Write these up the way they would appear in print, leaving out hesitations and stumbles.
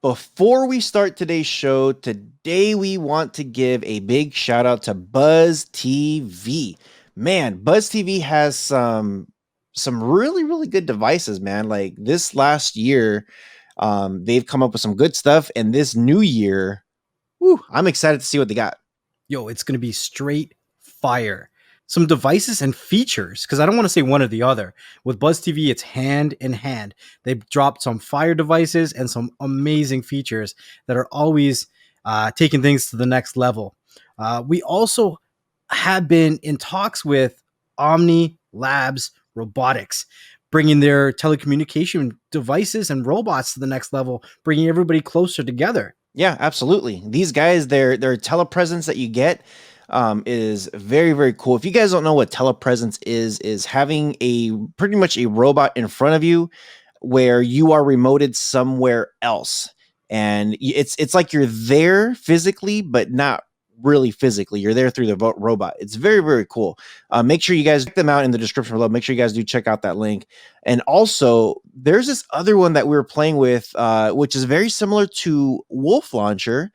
Before we start today's show, today we want to give a big shout out to Buzz TV. Man, Buzz TV has some really good devices, man. Like this last year, they've come up with some good stuff, and this new year, I'm excited to see what they got. Yo, it's going to be straight fire. Some devices and features, because I don't want to say one or the other. With Buzz TV, it's hand in hand. They've dropped some fire devices and some amazing features that are always taking things to the next level. We also have been in talks with Omni Labs Robotics, bringing their telecommunication devices and robots to the next level, bringing everybody closer together. Yeah, absolutely. These guys, their telepresence that you get is very cool. If you guys don't know what telepresence is having a pretty much a robot in front of you where you are remoted somewhere else, and it's like you're there physically, but not really physically. You're there through the robot. It's very cool. Make sure you guys check them out in the description below. Make sure you guys do check out that link. And also, there's this other one that we were playing with, which is very similar to Wolf Launcher,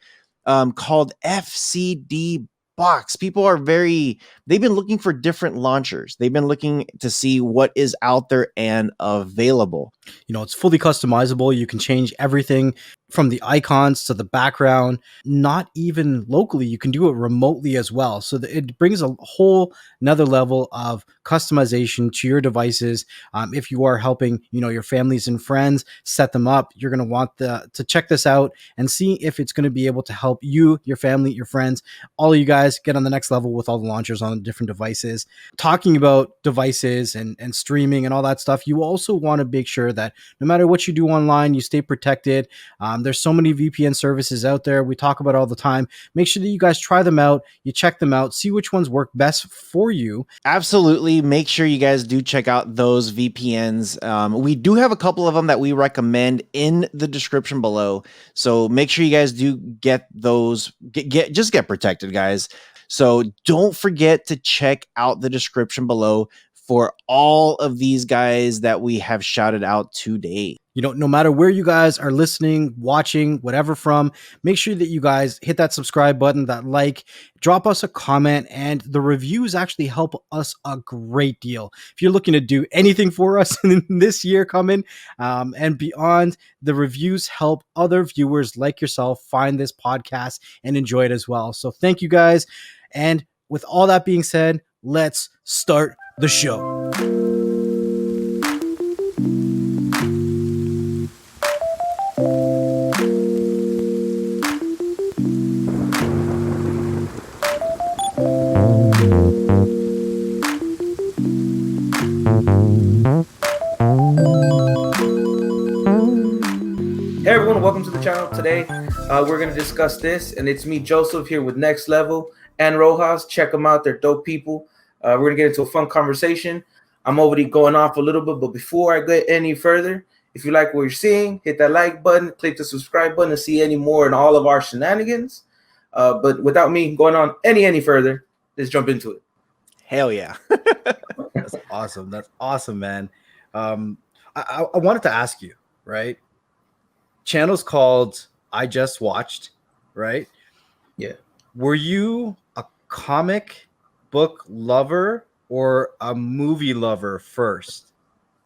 called FCD Box. People are they've been looking for different launchers. They've been looking to see what is out there and available. You know, it's fully customizable. You can change everything from the icons to the background, not even locally. You can do it remotely as well. So it brings a whole another level of customization to your devices. If you are helping, your families and friends set them up, you're going to want to check this out and see if it's going to be able to help you, your family, your friends, all of you guys get on the next level with all the launchers on different devices. Talking about devices and streaming and all that stuff, you also want to make sure that no matter what you do online, you stay protected. There's so many VPN services out there. We talk about all the time. Make sure that you guys try them out. You check them out, see which ones work best for you. Absolutely. Make sure you guys do check out those VPNs. We do have a couple of them that we recommend in the description below. So make sure you guys do get those, just get protected, guys. So don't forget to check out the description below for all of these guys that we have shouted out today. No matter where you guys are listening, watching, whatever from, make sure that you guys hit that subscribe button, that like, drop us a comment, and the reviews actually help us a great deal. If you're looking to do anything for us in this year coming and beyond, the reviews help other viewers like yourself find this podcast and enjoy it as well. So thank you guys. And with all that being said, let's start the show. Hey everyone, welcome to the channel. Today we're going to discuss this, and it's me, Joseph, here with nxtlvl and Rojas. Check them out, they're dope people. We're going to get into a fun conversation. I'm already going off a little bit, but before I get any further, if you like what you're seeing, hit that like button, click the subscribe button to see any more in all of our shenanigans. But without me going on any further, let's jump into it. Hell yeah. That's awesome. That's awesome, man. I wanted to ask you, right? Channel's called I Just Watched, right? Yeah. Were you a comic book lover or a movie lover first?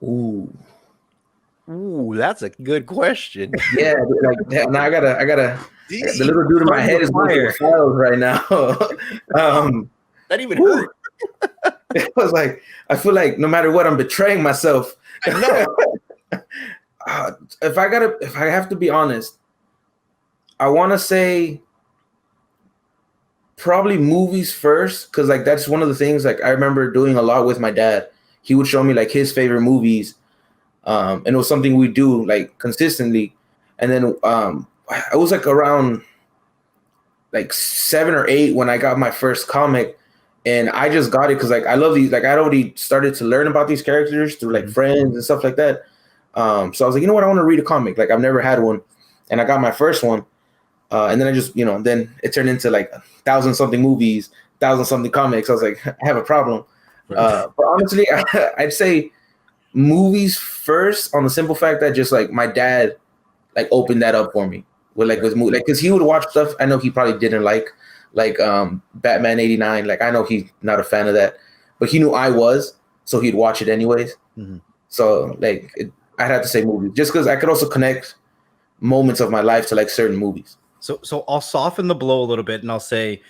Ooh, that's a good question. Yeah, like now I gotta the little dude in my head is going through the files right now. That even hurt. I feel like no matter what, I'm betraying myself. I know. If I have to be honest, I want to say probably movies first, because like that's one of the things like I remember doing a lot with my dad. He would show me like his favorite movies, and it was something we do like consistently. And then I was like around like 7 or 8 when I got my first comic, and I just got it because like I love these. Like I'd already started to learn about these characters through like friends and stuff like that. So I was like, you know what, I want to read a comic. Like I've never had one, and I got my first one, and then I just then it turned into like 1,000-something movies, 1,000-something comics. I was like, I have a problem. But honestly, I'd say movies first, on the simple fact that just like my dad, like opened that up for me with like his movie, like because he would watch stuff I know he probably didn't like Batman '89. Like I know he's not a fan of that, but he knew I was, so he'd watch it anyways. Mhm. So like I'd have to say movies, just because I could also connect moments of my life to like certain movies. So I'll soften the blow a little bit and I'll say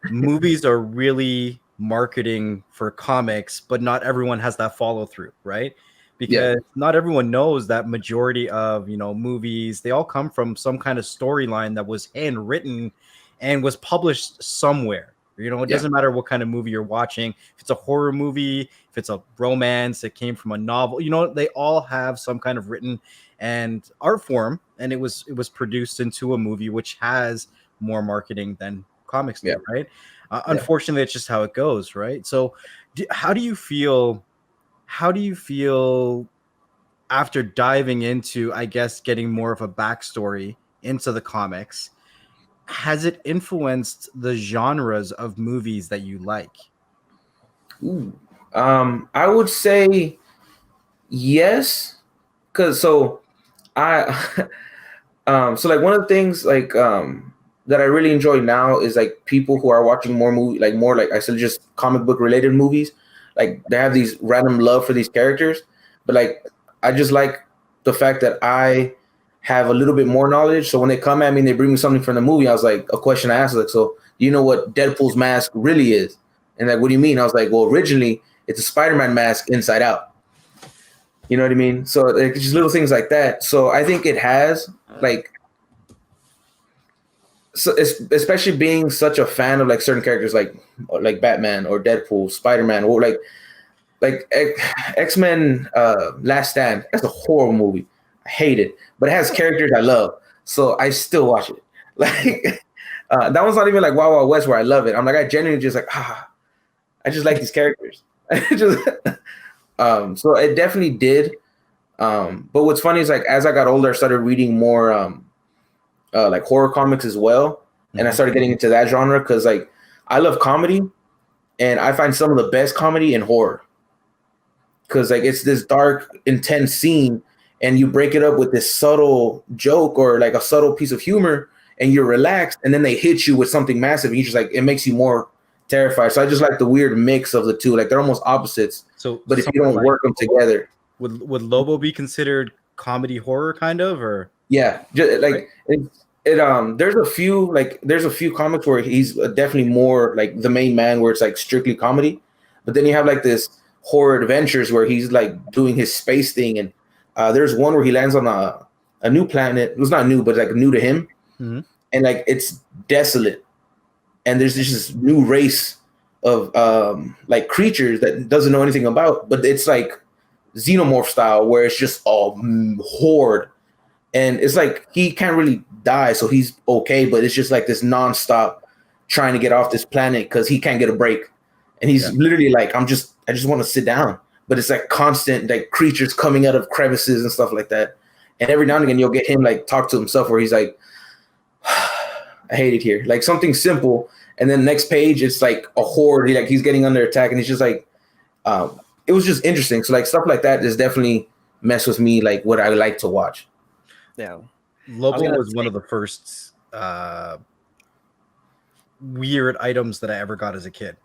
movies are really marketing for comics, but not everyone has that follow through, right? Yeah, Because not everyone knows that majority of, movies, they all come from some kind of storyline that was handwritten and was published somewhere. It yeah, doesn't matter what kind of movie you're watching. If it's a horror movie, if it's a romance, it came from a novel, they all have some kind of written and art form, and it was produced into a movie which has more marketing than comics yeah, do, right? yeah. Unfortunately, it's just how it goes, right? So how do you feel after diving into, I guess, getting more of a backstory into the comics? Has it influenced the genres of movies that you like? Ooh. I would say yes, because I so like one of the things like that I really enjoy now is like people who are watching more like I said, just comic book related movies. Like they have these random love for these characters, but like I just like the fact that I have a little bit more knowledge. So when they come at me and they bring me something from the movie, I was like, a question I asked, like, so do you know what Deadpool's mask really is? And like, what do you mean? I was like, well, originally it's a Spider-Man mask inside out. You know what I mean? So like, just little things like that. So I think it has like, so especially being such a fan of like certain characters like Batman or Deadpool, Spider-Man, or like X-Men Last Stand. That's a horrible movie. I hate it, but it has characters I love, so I still watch it. Like that one's not even like Wild Wild West where I love it. I'm like I genuinely just like I just like these characters. just, so it definitely did. But what's funny is like as I got older, I started reading more like horror comics as well, and I started getting into that genre because like I love comedy, and I find some of the best comedy in horror because like it's this dark, intense scene, and you break it up with this subtle joke or like a subtle piece of humor, and you're relaxed, and then they hit you with something massive, and you just like it makes you more terrified. So I just like the weird mix of the two. Like they're almost opposites, So but if you something don't like work them together, would Lobo be considered comedy horror kind of, or yeah, just, right? like there's a few comics where he's definitely more like the main man where it's like strictly comedy, but then you have like this horror adventures where he's like doing his space thing, and there's one where he lands on a new planet. It was not new, but like new to him, Mhm. and like it's desolate, and there's just this new race of like creatures that doesn't know anything about, but it's like xenomorph style where it's just a horde, and it's like he can't really die, so he's okay, but it's just like this nonstop trying to get off this planet because he can't get a break, and he's literally like I just want to sit down, but it's like constant like creatures coming out of crevices and stuff like that, and every now and again you'll get him like talk to himself where he's like I hate it here, like something simple, and then next page it's like a horde, he's getting under attack, and he's just like it was just interesting. So like stuff like that just definitely mess with me, like what I like to watch. Yeah. Lobo was one of the first weird items that I ever got as a kid.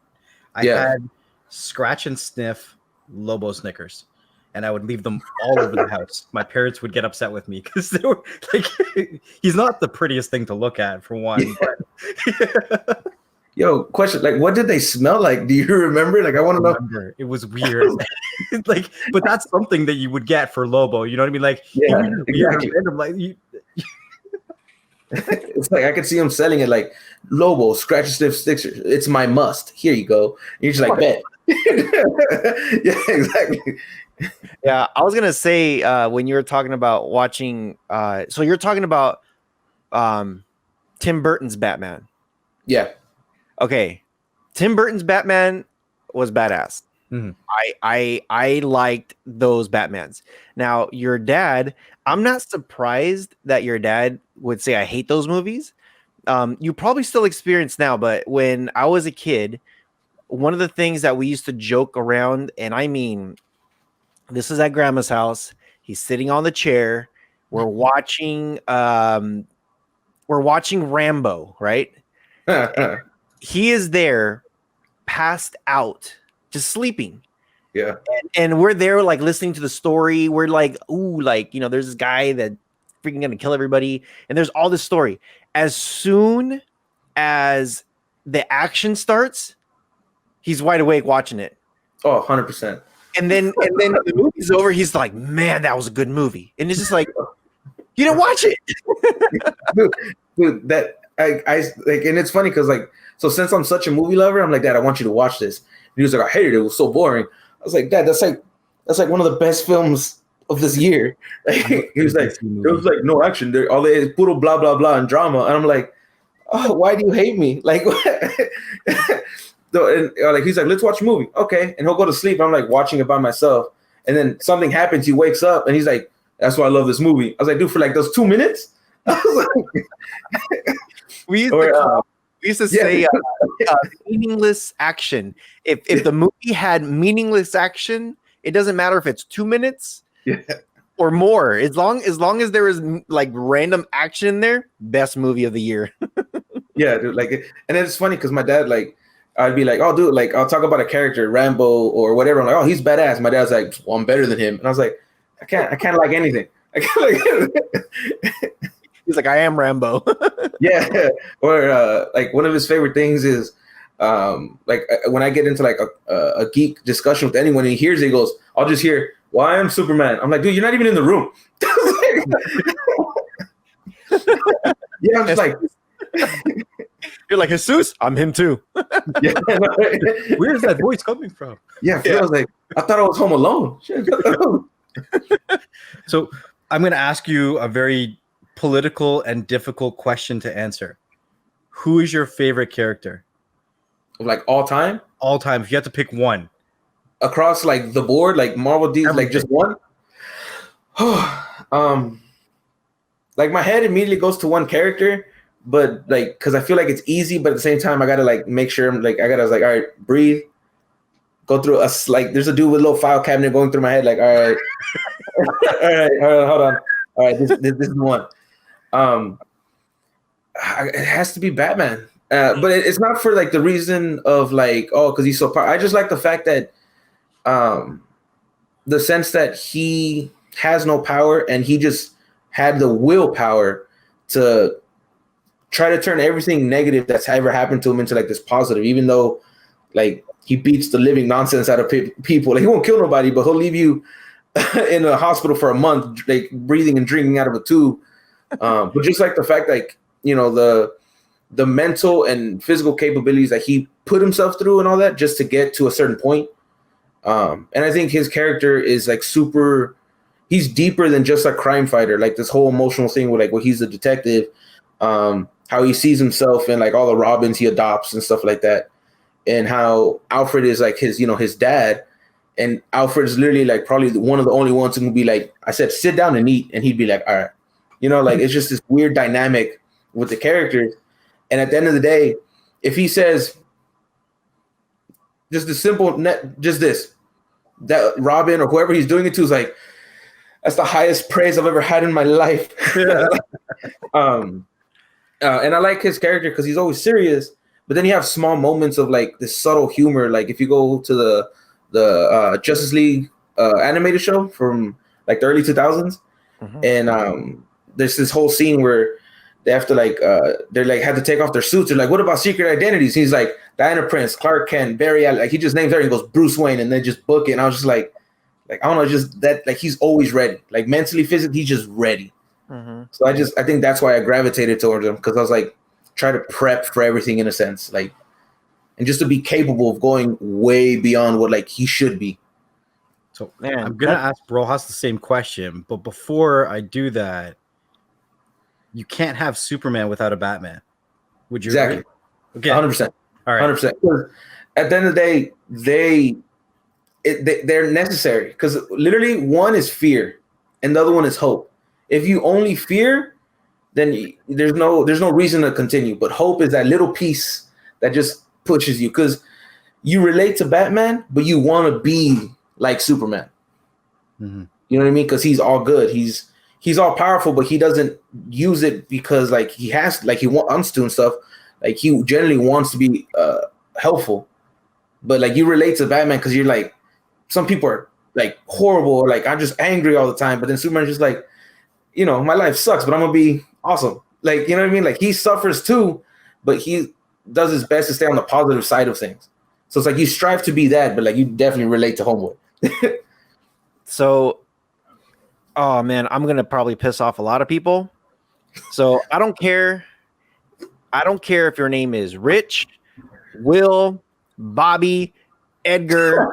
I had scratch and sniff Lobo Snickers, and I would leave them all over the house. My parents would get upset with me because they were like, he's not the prettiest thing to look at, for one. But Yo, question, like what did they smell like? Do you remember? Like I want to know. it was weird. Like, but that's something that you would get for Lobo. You know what I mean? Like, Yeah, weird, exactly. random, like, It's like I could see him selling it like Lobo scratch and sniff stickers. It's my must. Here you go. And you're just like bet. Yeah, exactly. Yeah, I was gonna say when you were talking about watching, so you're talking about Tim Burton's Batman. Yeah. Okay, Tim Burton's Batman was badass. Mm-hmm. I liked those Batmans. Now, your dad, I'm not surprised that your dad would say I hate those movies. You probably still experience now, but when I was a kid, one of the things that we used to joke around, and I mean, this is at grandma's house. He's sitting on the chair. we're watching Rambo, right? He is there, passed out, just sleeping. Yeah. And we're there like listening to the story. We're like, ooh, like, there's this guy that freaking gonna kill everybody. And there's all this story. As soon as the action starts, he's wide awake watching it. Oh, 100%. And then the movie's over, he's like, man, that was a good movie. And it's just like, you didn't watch it. dude, that I like, and it's funny because like, so since I'm such a movie lover, I'm like, Dad, I want you to watch this. And he was like, I hated it. It was so boring. I was like, Dad, that's like one of the best films of this year. He was like, there was like no action. There all they puro blah blah blah and drama. And I'm like, oh, why do you hate me? Like, and like he's like, let's watch a movie. Okay. And he'll go to sleep. I'm like watching it by myself. And then something happens. He wakes up and he's like, that's why I love this movie. I was like, dude, for like those 2 minutes. I was like, we used to say meaningless action. If the movie had meaningless action, it doesn't matter if it's 2 minutes or more. As long as there is like random action in there, best movie of the year. Yeah, dude. Like, and it's funny because my dad, like, I'd be like, oh, dude, like, I'll talk about a character, Rambo or whatever. I'm like, oh, he's badass. My dad's like, well, I'm better than him. And I was like, I can't like anything. I can't like anything. He's like, I am Rambo. Yeah. Or like one of his favorite things is like when I get into like a geek discussion with anyone and he hears it, he goes, I'll just hear, well, I am Superman. I'm like, dude, you're not even in the room. Yeah, I'm just like, you're like, Jesus, I'm him too. yeah. Where is that voice coming from? Yeah, I was like, I thought I was home alone. So I'm going to ask you a very political and difficult question to answer. Who is your favorite character? Like all time? All time. If you had to pick one. Across like the board, like Marvel D, like just one? Like my head immediately goes to one character, but like because I feel like it's easy, but at the same time I gotta like make sure I'm like all right, breathe, go through us. Like there's a dude with a little file cabinet going through my head, like all right, hold on, all right, this is the one. It has to be Batman, but it's not for like the reason of like because he's so powerful. I just like the fact that the sense that he has no power and he just had the willpower to try to turn everything negative that's ever happened to him into like this positive, even though like he beats the living nonsense out of people. Like he won't kill nobody, but he'll leave you in a hospital for a month, like breathing and drinking out of a tube. But just like the fact, like, the mental and physical capabilities that he put himself through and all that just to get to a certain point. And I think his character is like he's deeper than just a crime fighter. Like this whole emotional thing with like, well, he's a detective, how he sees himself and like all the Robins he adopts and stuff like that. And how Alfred is like his dad. And Alfred's literally like probably one of the only ones who can be like, I said, sit down and eat. And he'd be like, all right, like it's just this weird dynamic with the characters. And at the end of the day, if he says just the simple just this, that Robin or whoever he's doing it to is like, that's the highest praise I've ever had in my life. And I like his character because he's always serious, but then you have small moments of like this subtle humor. Like if you go to the Justice League animated show from like the early 2000s, and there's this whole scene where they have to like they're like had to take off their suits. They're like, what about secret identities? He's like Diana Prince, Clark Kent, Barry Allen. Like he just names everything. He goes Bruce Wayne, and they just book it. And I was just like I don't know, just that like he's always ready. Like mentally, physically, he's just ready. So I think that's why I gravitated towards him, because I was like try to prep for everything in a sense, like, and just to be capable of going way beyond what like he should be. So man, I'm gonna ask Rojas the same question, but before I do that, you can't have Superman without a Batman. Would you exactly agree? Okay, 100%. All right, 100%. At the end of the day, they're necessary, because literally one is fear and the other one is hope. If you only fear, then there's no reason to continue. But hope is that little piece that just pushes you, because you relate to Batman, but you want to be like Superman. You know what I mean? Because he's all good. He's he's all powerful, but he doesn't use it because like he has, like he wants to and stuff. Like he generally wants to be helpful, but like you relate to Batman because you're like, some people are like horrible, or like I'm just angry all the time, but then Superman's just like, you know, my life sucks, but I'm gonna be awesome. Like, you know what I mean? Like he suffers too, but he does his best to stay on the positive side of things. So it's like you strive to be that, but like you definitely relate to Homeboy. So, oh man, I'm gonna probably piss off a lot of people. So I don't care. I don't care if your name is Rich, Will, Bobby, Edgar,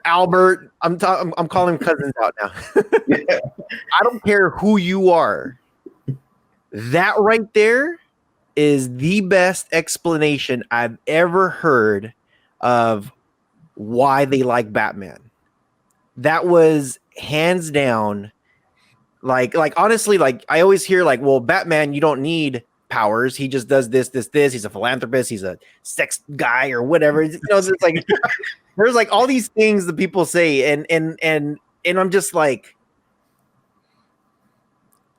Albert. I'm calling cousins out now. I don't care who you are. That right there is the best explanation I've ever heard of why they like Batman. That was hands down. Like honestly, like I always hear like, well, Batman, you don't need powers. He just does this. He's a philanthropist. He's a sex guy or whatever. You know, it's like there's like all these things that people say, and I'm just like,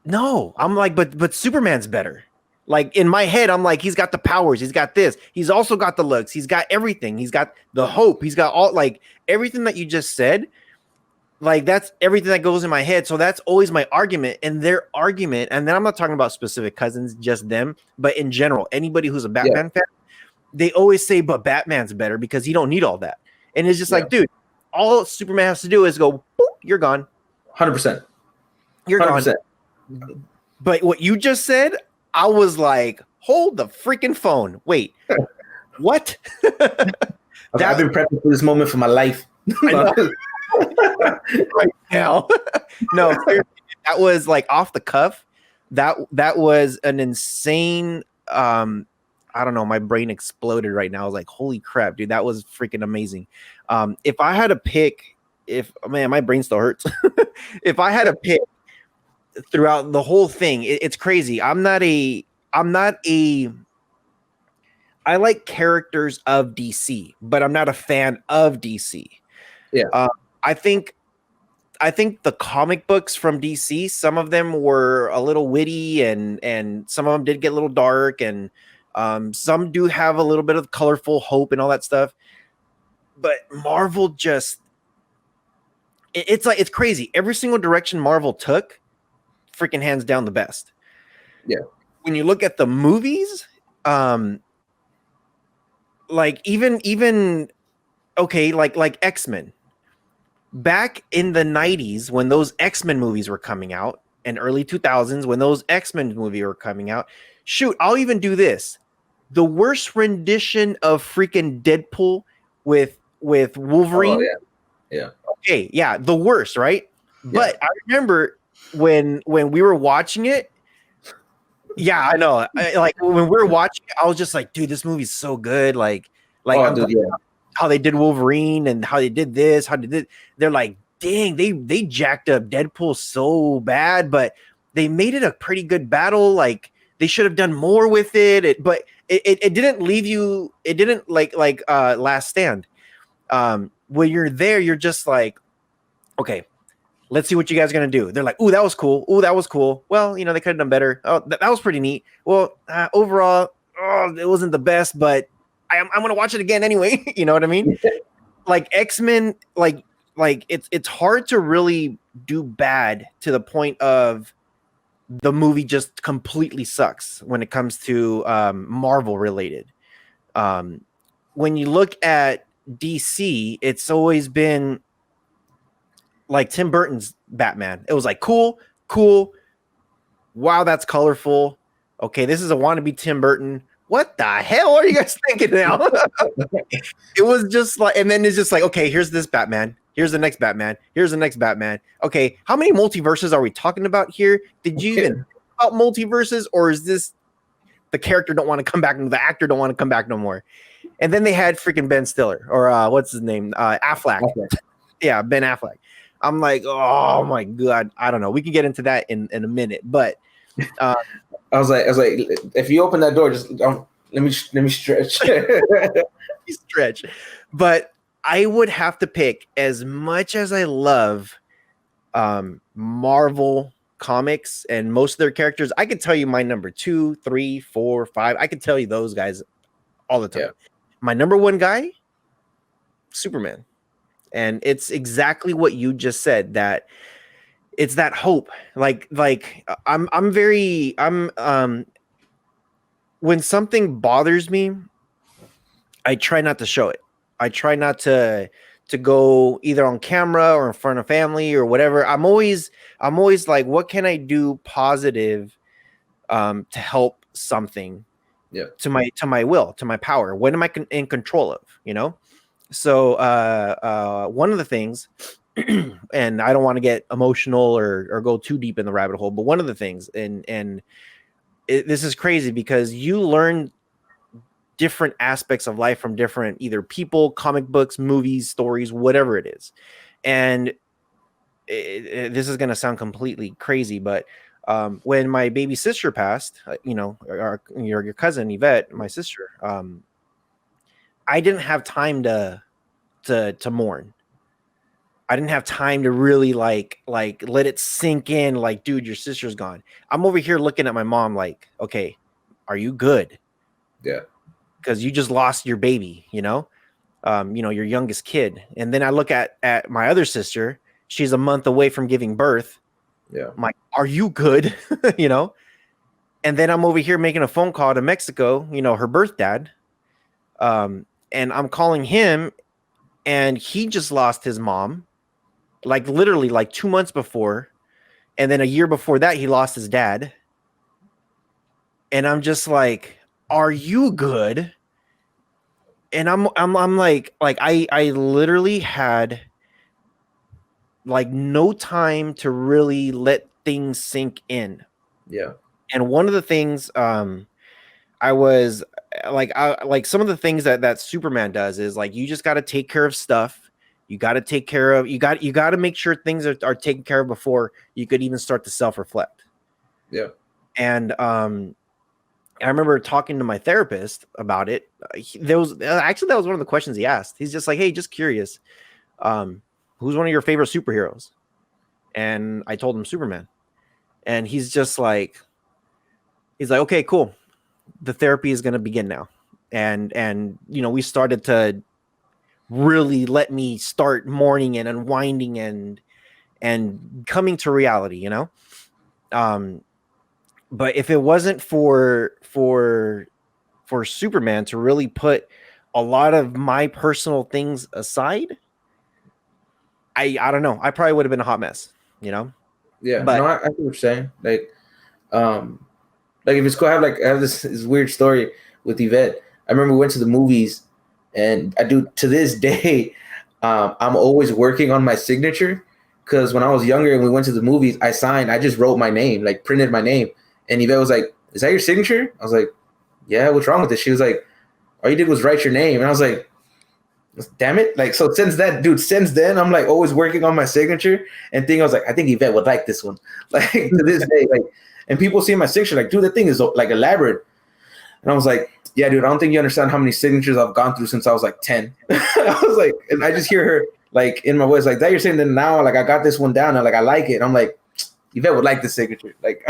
no. I'm like, but Superman's better. Like in my head, I'm like, he's got the powers. He's got this. He's also got the looks. He's got everything. He's got the hope. He's got all like everything that you just said. Like that's everything that goes in my head. So that's always my argument, and their argument. And then I'm not talking about specific cousins, just them, but in general, anybody who's a Batman fan, they always say, but Batman's better because he don't need all that. And it's just like, dude, all Superman has to do is go, boop, you're gone. 100%. You're 100%. Gone. But what you just said, I was like, hold the freaking phone. Wait, what? Okay, I've been prepping for this moment for my life. Right now. No, that was like off the cuff. That was an insane I don't know, my brain exploded right now. I was like, holy crap, dude, that was freaking amazing. If I had to pick, my brain still hurts. If I had to pick throughout the whole thing, it's crazy. I like characters of DC, but I'm not a fan of DC. Yeah. I think the comic books from DC, some of them were a little witty and some of them did get a little dark, and some do have a little bit of colorful hope and all that stuff. But Marvel just, it's like, it's crazy. Every single direction Marvel took, freaking hands down the best. Yeah. When you look at the movies, like even okay, like X-Men. Back in the 90s when those X-Men movies were coming out, and early 2000s when those X-Men movies were coming out, shoot, I'll even do this. The worst rendition of freaking Deadpool with Wolverine. Oh, yeah. Okay, yeah, the worst, right? Yeah. But I remember when we were watching it, yeah, I know. Like when we were watching it, I was just like, dude, this movie's so good. Like how they did Wolverine and how they did this, they're like, dang, they jacked up Deadpool so bad, but they made it a pretty good battle. Like they should have done more with it, but it didn't leave you. It didn't like Last Stand. When you're there, you're just like, okay, let's see what you guys are gonna do. They're like, ooh, that was cool. Ooh, that was cool. Well, you know, they could have done better. Oh, that was pretty neat. Well, overall, it wasn't the best, but I'm gonna watch it again anyway. You know what I mean? Like X-Men, like it's hard to really do bad to the point of the movie just completely sucks when it comes to Marvel related. When you look at DC, it's always been like Tim Burton's Batman. It was like cool. Wow, that's colorful. Okay, this is a wannabe Tim Burton. What the hell are you guys thinking now? It was just like, and then it's just like, okay, here's this Batman. Here's the next Batman. Here's the next Batman. Okay, how many multiverses are we talking about here? Did you even think about multiverses, or is this the character don't want to come back, and the actor don't want to come back no more? And then they had freaking Ben Stiller, or what's his name? Affleck. Yeah, Ben Affleck. I'm like, oh my God, I don't know. We can get into that in a minute, but I was like, if you open that door, just let me stretch. Stretch. But I would have to pick, as much as I love Marvel comics and most of their characters, I could tell you my number 2, 3, 4, 5. I could tell you those guys all the time. Yeah. My number one guy, Superman. And it's exactly what you just said, that it's that hope. Like when something bothers me, I try not to show it. I try not to go either on camera or in front of family or whatever. I'm always like, what can I do positive to help something? Yeah. To my will, to my power. What am I in control of? So one of the things, and I don't want to get emotional or go too deep in the rabbit hole, but one of the things, and this is crazy because you learn different aspects of life from different either people, comic books, movies, stories, whatever it is. And this is going to sound completely crazy, but when my baby sister passed, your cousin Yvette, my sister, I didn't have time to mourn. I didn't have time to really like let it sink in. Like, dude, your sister's gone. I'm over here looking at my mom like, okay, are you good? Yeah. Because you just lost your baby, your youngest kid. And then I look at my other sister. She's a month away from giving birth. Yeah. I'm like, are you good? And then I'm over here making a phone call to Mexico, her birth dad. And I'm calling him, and he just lost his mom, like literally like 2 months before. And then a year before that, he lost his dad. And I'm just like, are you good? And I'm like I literally had like no time to really let things sink in. Yeah. And one of the things I was like some of the things that Superman does is like, you just got to take care of stuff. You got to take care of, you got to make sure things are taken care of before you could even start to self-reflect. Yeah. And I remember talking to my therapist about it. That was one of the questions he asked. He's just like, hey, just curious, who's one of your favorite superheroes? And I told him Superman. And he's like, okay, cool. The therapy is going to begin now. And we started to really let me start mourning and unwinding and coming to reality, but if it wasn't for Superman to really put a lot of my personal things aside, I don't know. I probably would have been a hot mess, Yeah. But No, I see what you're saying. Like if it's cool, I have this weird story with Yvette. I remember we went to the movies, and I do to this day. I'm always working on my signature, because when I was younger and we went to the movies, I just wrote my name, like printed my name. And Yvette was like, is that your signature? I was like, yeah, what's wrong with it? She was like, all you did was write your name. And I was like, damn it. Like, so since then, I'm like always working on my signature and I was like, I think Yvette would like this one. Like to this day, like, and people see my signature, like, dude, the thing is like elaborate. And I was like, yeah, dude, I don't think you understand how many signatures I've gone through since I was like 10. I was like, and I just hear her like in my voice, like, that you're saying that now, like, I got this one down and like, I like it. And I'm like, Yvette would like the signature. Like,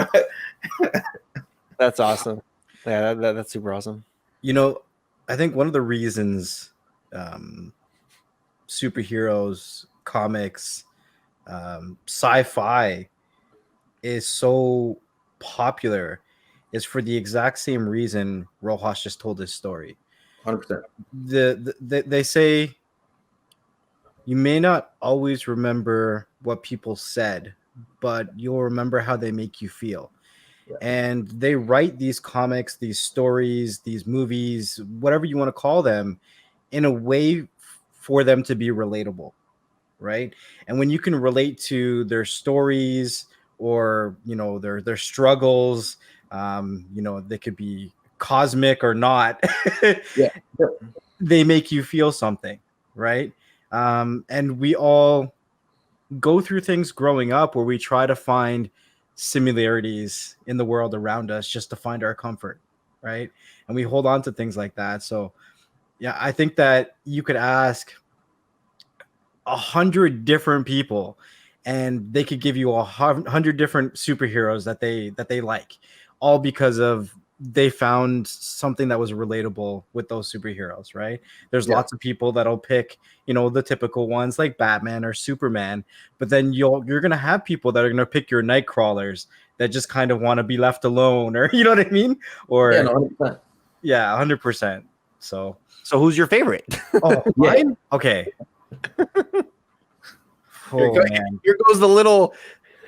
that's awesome. Yeah, that's super awesome. I think one of the reasons superheroes, comics, sci-fi is so popular is for the exact same reason Rojas just told this story. 100%. They say you may not always remember what people said, but you'll remember how they make you feel. Yeah. And they write these comics, these stories, these movies, whatever you want to call them, in a way for them to be relatable, right? And when you can relate to their stories or their struggles, they could be cosmic or not. Yeah. They make you feel something, right? And we all go through things growing up where we try to find similarities in the world around us just to find our comfort, right? And we hold on to things like that. So yeah, I think that you could ask 100 different people and they could give you 100 different superheroes that they like, all because of they found something that was relatable with those superheroes, right? There's lots of people that'll pick, the typical ones like Batman or Superman, but then you're gonna have people that are gonna pick your Nightcrawlers that just kind of want to be left alone, or you know what I mean? Or Yeah, no, 100%. yeah, 100%. So who's your favorite? oh, mine? Okay. Oh, man. Here goes the little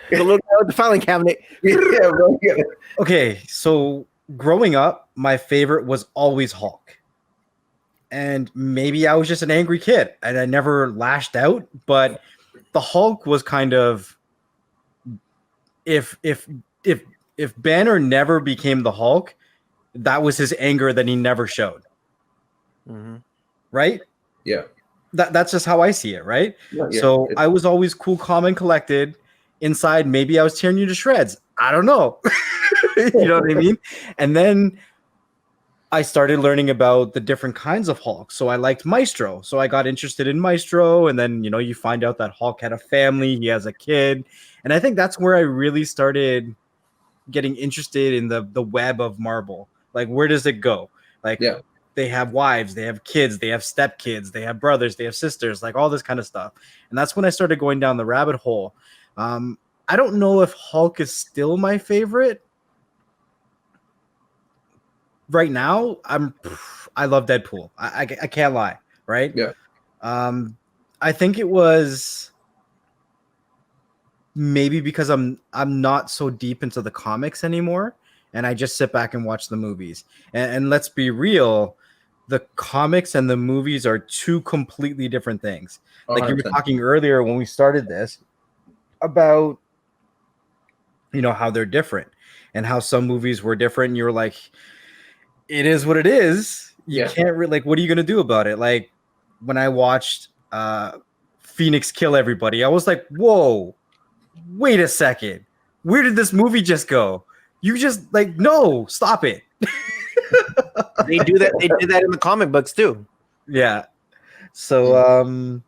guy with the filing cabinet. Yeah, bro. Yeah. Okay, so growing up, my favorite was always Hulk. And maybe I was just an angry kid and I never lashed out, but the Hulk was kind of if Banner never became the Hulk, that was his anger that he never showed. Mm-hmm. Right? Yeah. That's just how I see it, right? Yeah. So I was always cool, calm, and collected. Inside, maybe I was tearing you to shreds. I don't know. You know what I mean? And then I started learning about the different kinds of Hulk. So I liked Maestro. So I got interested in Maestro. And then, you find out that Hulk had a family. He has a kid. And I think that's where I really started getting interested in the web of Marvel. Like, where does it go? Like, they have wives, they have kids, they have stepkids, they have brothers, they have sisters, like all this kind of stuff. And that's when I started going down the rabbit hole. I don't know if Hulk is still my favorite. Right now, I love Deadpool. I can't lie, right? Yeah. I think it was maybe because I'm not so deep into the comics anymore, and I just sit back and watch the movies. And let's be real, the comics and the movies are two completely different things. 100%. Like you were talking earlier when we started this about how they're different and how some movies were different, and you were like, it is what it is. You can't really, like, what are you gonna do about it? Like when I watched Phoenix kill everybody, I was like, whoa, wait a second, where did this movie just go? You just no, stop it. They do that. They did that in the comic books too. Yeah. So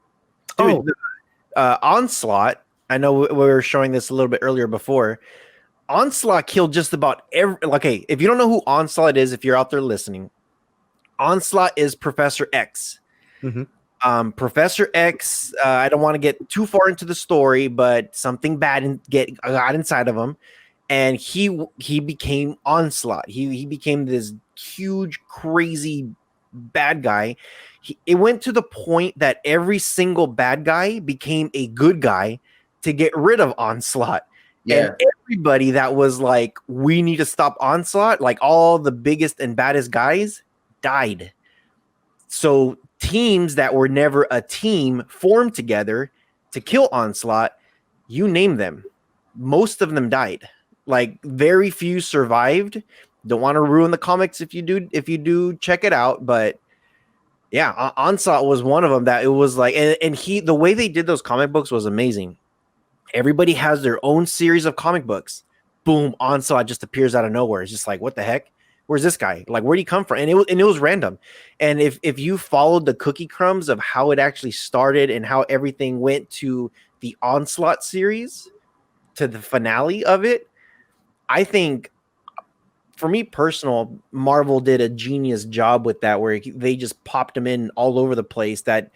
Onslaught. I know we were showing this a little bit earlier before. Onslaught killed just about every. Okay, if you don't know who Onslaught is, if you're out there listening, Onslaught is Professor X. Mm-hmm. Professor X. I don't want to get too far into the story, but something bad got inside of him, and he became Onslaught. He became this huge, crazy bad guy. It went to the point that every single bad guy became a good guy to get rid of Onslaught. Yeah. And everybody that was like, we need to stop Onslaught, like all the biggest and baddest guys died. So teams that were never a team formed together to kill Onslaught. You name them. Most of them died. Like very few survived. Don't want to ruin the comics if you do check it out, but yeah, Onslaught was one of them that it was like, and the way they did those comic books was amazing. Everybody has their own series of comic books. Boom, Onslaught just appears out of nowhere. It's just like, what the heck? Where's this guy? Like, where'd he come from? And it was random. And if you followed the cookie crumbs of how it actually started and how everything went to the Onslaught series to the finale of it, I think, for me personal, Marvel did a genius job with that, where they just popped him in all over the place that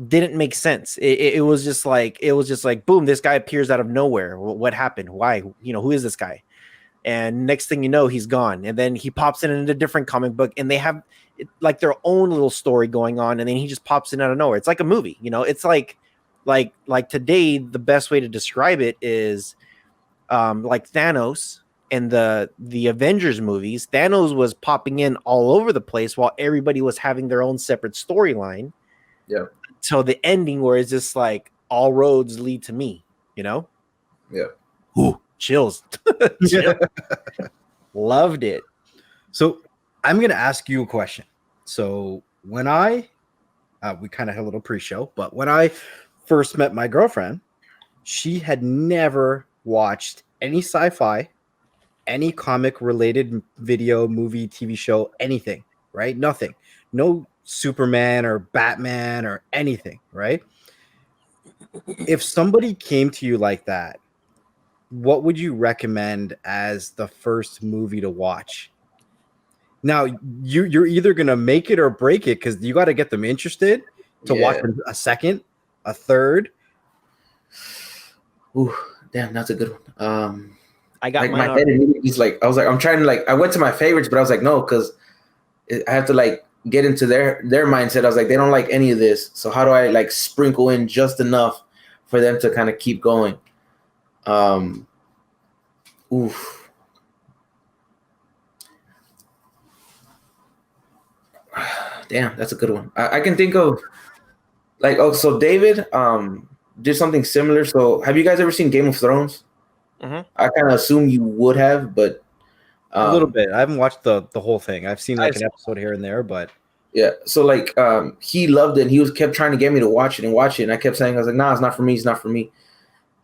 didn't make sense. It was just like boom, this guy appears out of nowhere. What happened? Why? Who is this guy? And next thing you know, he's gone. And then he pops in a different comic book, and they have like their own little story going on, and then he just pops in out of nowhere. It's like a movie, It's like today, the best way to describe it is like Thanos. In the Avengers movies, Thanos was popping in all over the place while everybody was having their own separate storyline. Yeah. So the ending where it's just like all roads lead to me, Yeah. Ooh, chills. Chills. Loved it. So I'm going to ask you a question. So when we kind of had a little pre-show, but when I first met my girlfriend, she had never watched any sci-fi, any comic related video, movie, TV show, anything, right? Nothing. No Superman or Batman or anything, right? if somebody came to you like that, what would you recommend as the first movie to watch? Now, you're either gonna make it or break it because you got to get them interested to watch Yeah. a second, a third. Ooh, damn, that's a good one. I got Like mine my head already. immediately is like, I was like, I'm trying to like, I went to my favorites, but I was like, no, because I have to like get into their mindset. I was like, they don't like any of this, so how do I like sprinkle in just enough for them to kind of keep going? Oof. Damn, that's a good one. I can think of like, oh, so David did something similar. So have you guys ever seen Game of Thrones? Mhm. I kind of assume you would have, but A little bit. I haven't watched the whole thing. I've seen like I've- an episode here and there, but yeah. So like he loved it and he was kept trying to get me to watch it and watch it. And I kept saying, I was like, nah, it's not for me, it's not for me.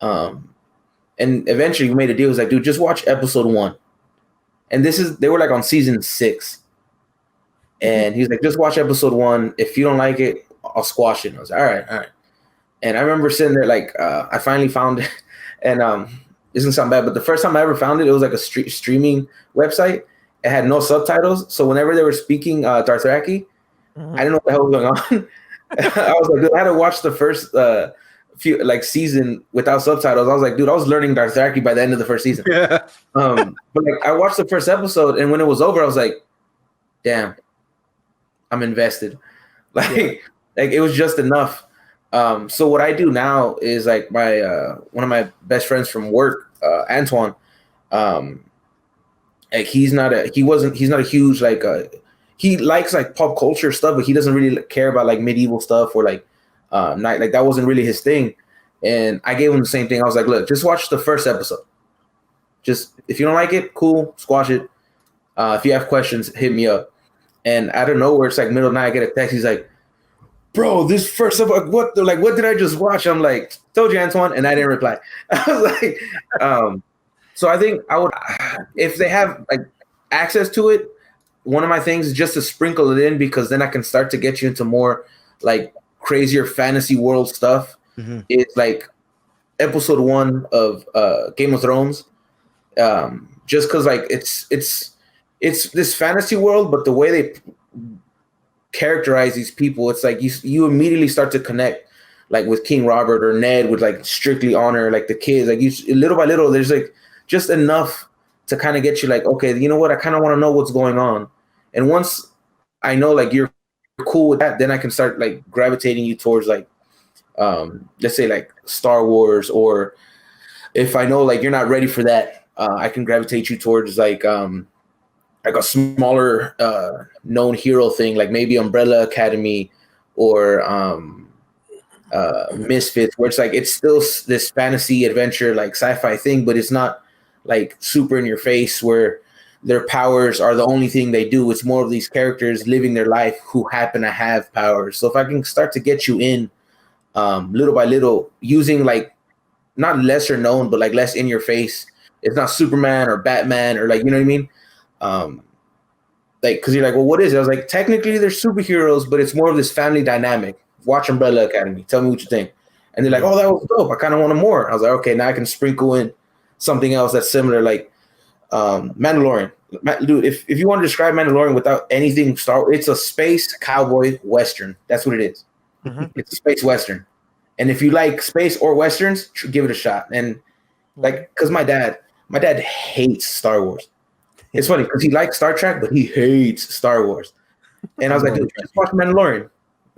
And eventually we made a deal. It was like, dude, just watch episode 1. And they were like on season 6. And he was like, just watch episode 1. If you don't like it, I'll squash it. And I was like, all right, all right. And I remember sitting there like I finally found it. And this doesn't sound bad, but the first time I ever found it, it was like a streaming website. It had no subtitles. So whenever they were speaking Dothraki, I didn't know what the hell was going on. I was like, dude, I had to watch the first few like season without subtitles. I was like, dude, I was learning Dothraki by the end of the first season. yeah. But like I watched the first episode, and when it was over, I was like, damn, I'm invested. Like it was just enough. So what I do now is like my one of my best friends from work, Antoine. Like he's not a huge like he likes like pop culture stuff, but he doesn't really care about like medieval stuff or like night, like that wasn't really his thing. And I gave him the same thing. I was like, look, just watch the first episode. Just if you don't like it, cool, squash it. If you have questions, hit me up. And out of nowhere, it's like middle of the night, I get a text. He's like, bro, this first episode, what did I just watch? I'm like, told you, Antoine, and I didn't reply. I was like, so I think I would, if they have like access to it, one of my things is just to sprinkle it in, because then I can start to get you into more like crazier fantasy world stuff. Mm-hmm. It's like episode 1 of Game of Thrones. Just because like it's this fantasy world, but the way they characterize these people, it's like you immediately start to connect like with King Robert or Ned with like strictly honor, like the kids, like you little by little, there's like just enough to kind of get you like, okay, you know what, I kind of want to know what's going on. And once I know like you're cool with that, then I can start like gravitating you towards like let's say like Star Wars, or if I know like you're not ready for that, I can gravitate you towards like a smaller known hero thing, like maybe Umbrella Academy or Misfits, where it's like it's still this fantasy adventure like sci-fi thing, but it's not like super in your face where their powers are the only thing they do. It's more of these characters living their life who happen to have powers. So if I can start to get you in little by little, using like not lesser known, but like less in your face. It's not Superman or Batman or like, you know what I mean? Like, because you're like, well, what is it? I was like, technically they're superheroes, but it's more of this family dynamic. Watch Umbrella Academy. Tell me what you think. And they're like, oh, that was dope. I kind of want more. I was like, okay, now I can sprinkle in something else that's similar, like Mandalorian. Dude, if you want to describe Mandalorian without anything it's a space cowboy western. That's what it is. Mm-hmm. It's a space western. And if you like space or westerns, give it a shot. And like, because my dad hates Star Wars. It's funny because he likes Star Trek, but he hates Star Wars. And I was like, dude, just watch Mandalorian.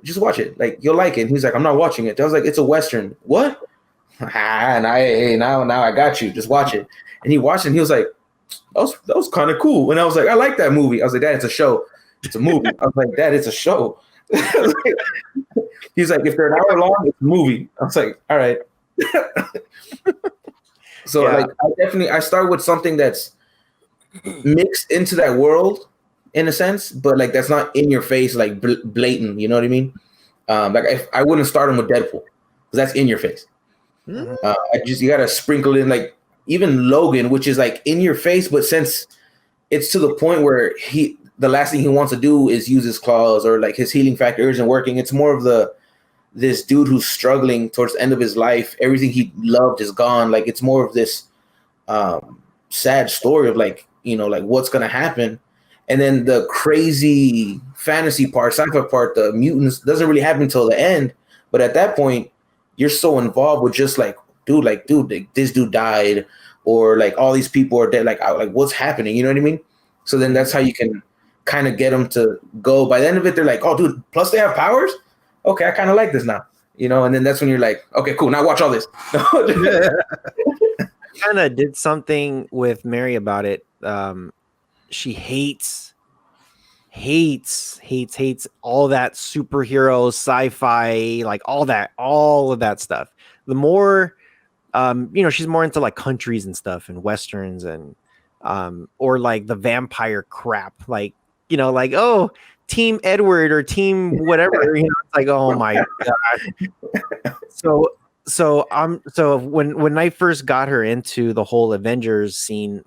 Just watch it. Like, you'll like it. And he's like, I'm not watching it. I was like, it's a western. What? And now I got you. Just watch it. And he watched it and he was like, that was kind of cool. And I was like, I like that movie. I was like, Dad, it's a show. It's a movie. I was like, Dad, it's a show. He's like, if they're an hour long, it's a movie. I was like, all right. So like, I start with something that's mixed into that world in a sense, but like that's not in your face, like blatant. You know what I mean? Like I wouldn't start him with Deadpool because that's in your face. Mm-hmm. You gotta sprinkle in like even Logan, which is like in your face, but since it's to the point where the last thing he wants to do is use his claws, or like his healing factor isn't working. It's more of the this dude who's struggling towards the end of his life. Everything he loved is gone. Like it's more of this sad story of like, you know, like what's gonna happen. And then the crazy fantasy part, sci-fi part, the mutants doesn't really happen until the end. But at that point, you're so involved with just like, dude, like this dude died, or like all these people are dead. Like what's happening? You know what I mean? So then that's how you can kind of get them to go. By the end of it, they're like, oh, dude, plus they have powers. Okay, I kind of like this now. You know, and then that's when you're like, okay, cool. Now watch all this. Kind of did something with Mary about it. She hates all that superhero sci-fi, like all of that stuff. The more you know, she's more into like countries and stuff and westerns and or like the vampire crap, like, you know, like, oh, Team Edward or Team whatever, you know, it's like, oh my god. So when I first got her into the whole Avengers scene,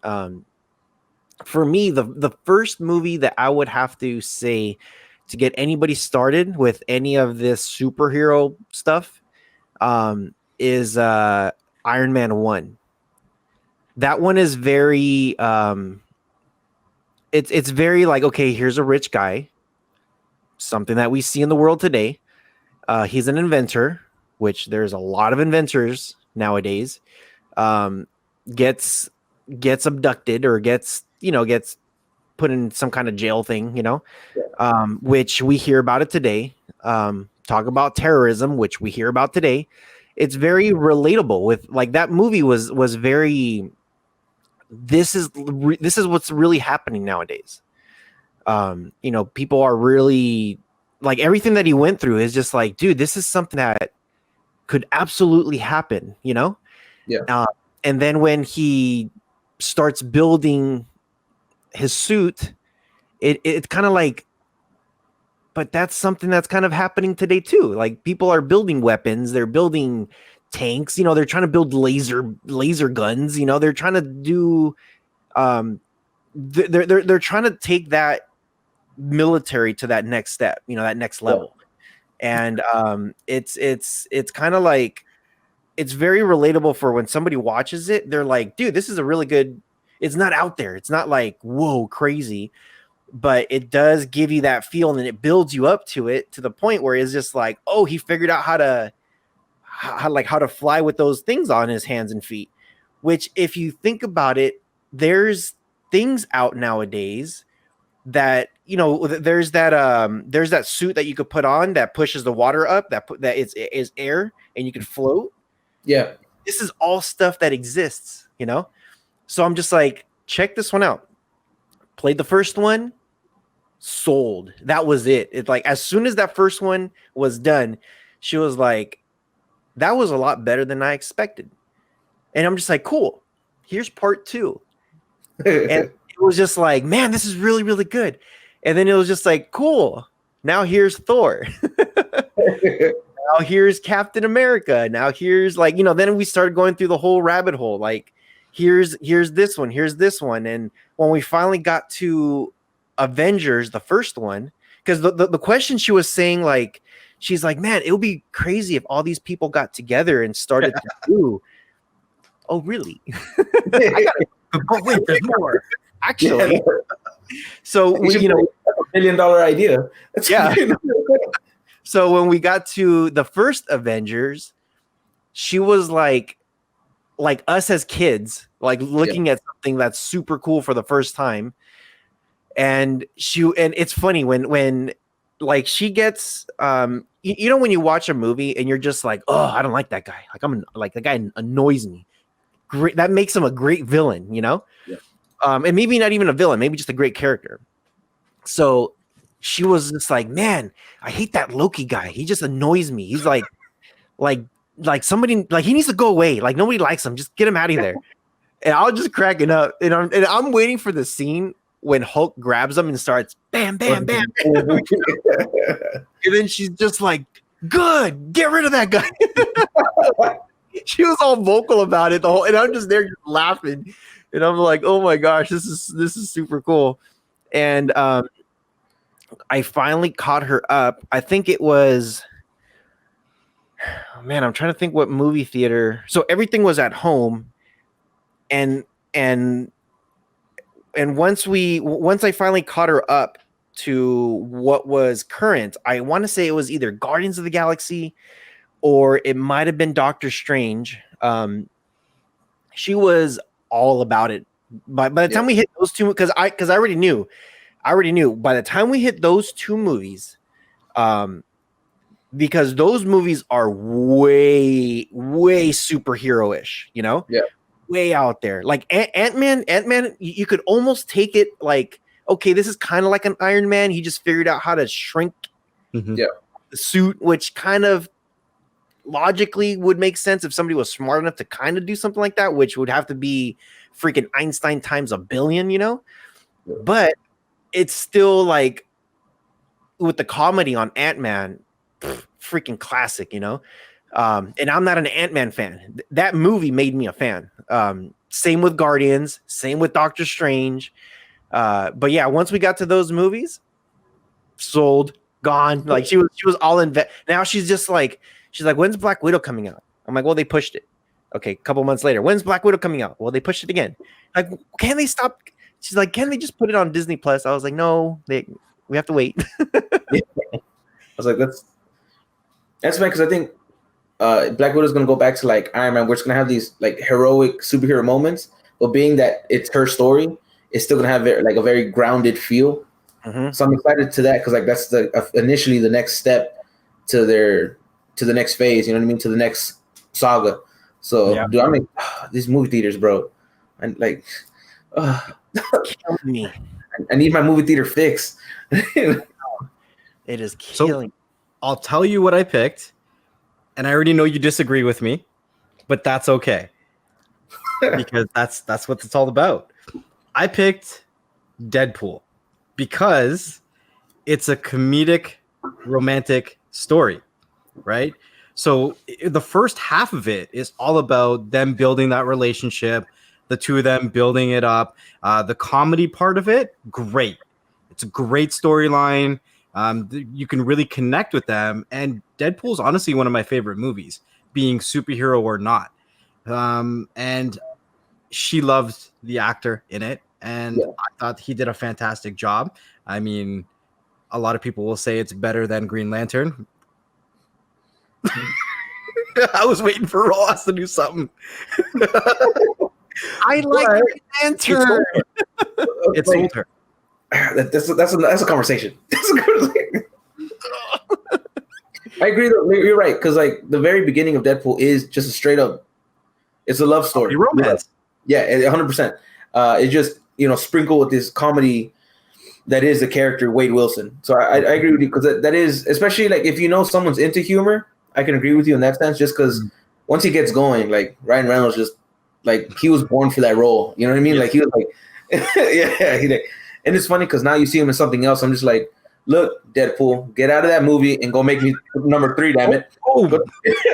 for me, the first movie that I would have to say to get anybody started with any of this superhero stuff is Iron Man 1. That one is very it's very like, okay, here's a rich guy, something that we see in the world today. He's an inventor, which there's a lot of inventors nowadays. Gets abducted or gets put in some kind of jail thing, you know, which we hear about it today. Talk about terrorism, which we hear about today. It's very relatable with like that movie was very. This is what's really happening nowadays. You know, people are really like, everything that he went through is just like, dude, this is something that could absolutely happen, you know? Yeah. And then when he starts building his suit, it's kind of like, but that's something that's kind of happening today too. Like people are building weapons, they're building tanks, you know, they're trying to build laser guns, you know, they're trying to do they're trying to take that military to that next step, you know, that next level. And it's kind of like, it's very relatable for when somebody watches it, they're like, dude, this is a really good, it's not out there, it's not like whoa crazy, but it does give you that feel and it builds you up to it, to the point where it's just like, oh, he figured out how to fly with those things on his hands and feet. Which, if you think about it, there's things out nowadays that, you know, there's that suit that you could put on that pushes the water up, that is air and you can float. Yeah. This is all stuff that exists, you know? So I'm just like, check this one out. Played the first one, sold. That was it. It's like, as soon as that first one was done, she was like, that was a lot better than I expected. And I'm just like, cool. Here's part 2. And it was just like, man, this is really, really good. And then it was just like, cool. Now here's Thor. Now here's Captain America. Now here's, like, you know, then we started going through the whole rabbit hole. Like, here's this one. Here's this one. And when we finally got to Avengers, the first one, because the question she was saying, like, she's like, man, it would be crazy if all these people got together and started to do. Oh, really? But wait, there's more. Actually. So we, you know, $1 million idea. That's yeah. So when we got to the first Avengers, she was like us as kids, like looking at something that's super cool for the first time. And it's funny when like she gets you know, when you watch a movie and you're just like, oh, I don't like that guy. Like, I'm like, the guy annoys me. Great, that makes him a great villain, you know? Yeah. And maybe not even a villain, maybe just a great character. So she was just like, man, I hate that Loki guy. He just annoys me. He's like somebody, like, he needs to go away. Like, nobody likes him. Just get him out of there. And I was just cracking up. And I'm waiting for the scene when Hulk grabs him and starts bam, bam, bam. And then she's just like, good, get rid of that guy. She was all vocal about it and I'm just there just laughing. And I'm like, oh my gosh, this is super cool. And I finally caught her up. I think it was man, I'm trying to think what movie theater. So everything was at home, and and once I finally caught her up to what was current, I want to say it was either Guardians of the Galaxy or it might have been Doctor Strange. She was all about it. By the time we hit those two, because I already knew by the time we hit those two movies, because those movies are way superhero-ish, you know, way out there. Like Ant-Man, you could almost take it like, okay, this is kind of like an Iron Man. He just figured out how to shrink the suit, which kind of logically would make sense if somebody was smart enough to kind of do something like that, which would have to be freaking Einstein times a billion, you know. But it's still like with the comedy on Ant-Man, freaking classic, you know. And I'm not an Ant-Man fan. That movie made me a fan. Same with Guardians, same with Doctor Strange. But yeah, once we got to those movies, sold, gone. Like she was all in. Now she's like, when's Black Widow coming out? I'm like, well, they pushed it. Okay, a couple months later, when's Black Widow coming out? Well, they pushed it again. Like, can they stop? She's like, can they just put it on Disney Plus? I was like, no, we have to wait. I was like, that's right, because I think Black Widow's gonna go back to like Iron Man. We're just gonna have these like heroic superhero moments, but being that it's her story, it's still gonna have like a very grounded feel. So I'm excited to that because like that's initially the next step to the next phase. You know what I mean? To the next saga. So dude, I mean, these movie theaters, bro, and like, killing me. I need my movie theater fix. It is killing. So, I'll tell you what I picked, and I already know you disagree with me, but that's okay because that's what it's all about. I picked Deadpool because it's a comedic, romantic story, right? So the first half of it is all about them building that relationship, the two of them building it up. The comedy part of it, great. It's a great storyline. You can really connect with them. And Deadpool is honestly one of my favorite movies, being superhero or not. And she loved the actor in it. And I thought he did a fantastic job. I mean, a lot of people will say it's better than Green Lantern. I was waiting for Ross to do something. I like Green Lantern. It's older. That's a conversation. I agree. You're right, because like the very beginning of Deadpool is just a straight up, it's a love story, romance. Yeah, 100%. It's just sprinkled with this comedy that is the character Wade Wilson. So I agree with you because that is, especially like if you know someone's into humor, I can agree with you in that sense. Just because once he gets going, like Ryan Reynolds, just like he was born for that role. You know what I mean? Yeah. Like he was like, and it's funny because now you see him in something else. I'm just like, look, Deadpool, get out of that movie and go make me number 3, damn it. I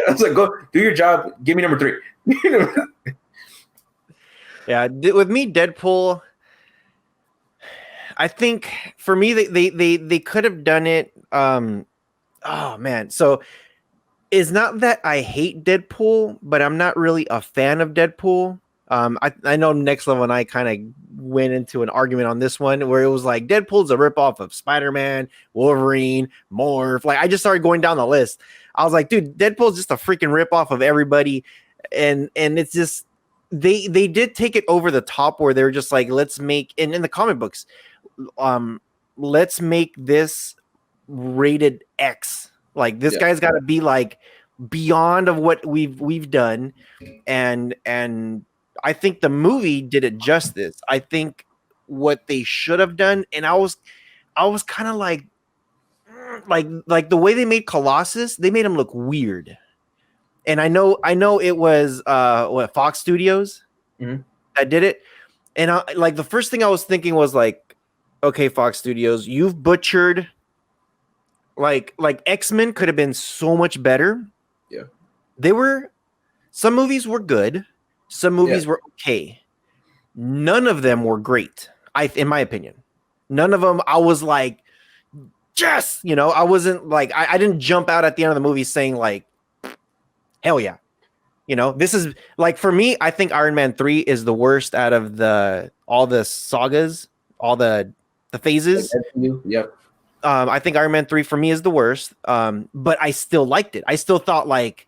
was like, go do your job. Give me number 3. Yeah, with me, Deadpool, I think for me they could have done it. Oh man, so it's not that I hate Deadpool, but I'm not really a fan of Deadpool. I know Next Level and I kind of went into an argument on this one where it was like Deadpool's a ripoff of Spiderman, Wolverine, Morph. Like I just started going down the list. I was like, dude, Deadpool's just a freaking ripoff of everybody, and it's just they did take it over the top where they're just like, let's make in the comic books, let's make this rated X. Like this guy's got to be like beyond of what we've done, and I think the movie did it justice. I think what they should have done, and I was kind of like the way they made Colossus, they made him look weird. And I know it was Fox Studios that did it, and like the first thing I was thinking was like, okay, Fox Studios, you've butchered. Like X-Men could have been so much better. Yeah, some movies were good. Some movies were okay. None of them were great. In my opinion, none of them. I was like, yes, I wasn't like, I didn't jump out at the end of the movie saying like, hell yeah. You know, this is like for me, I think Iron Man 3 is the worst out of all the sagas, all the phases. Yep. I think Iron Man 3 for me is the worst. But I still liked it. I still thought like,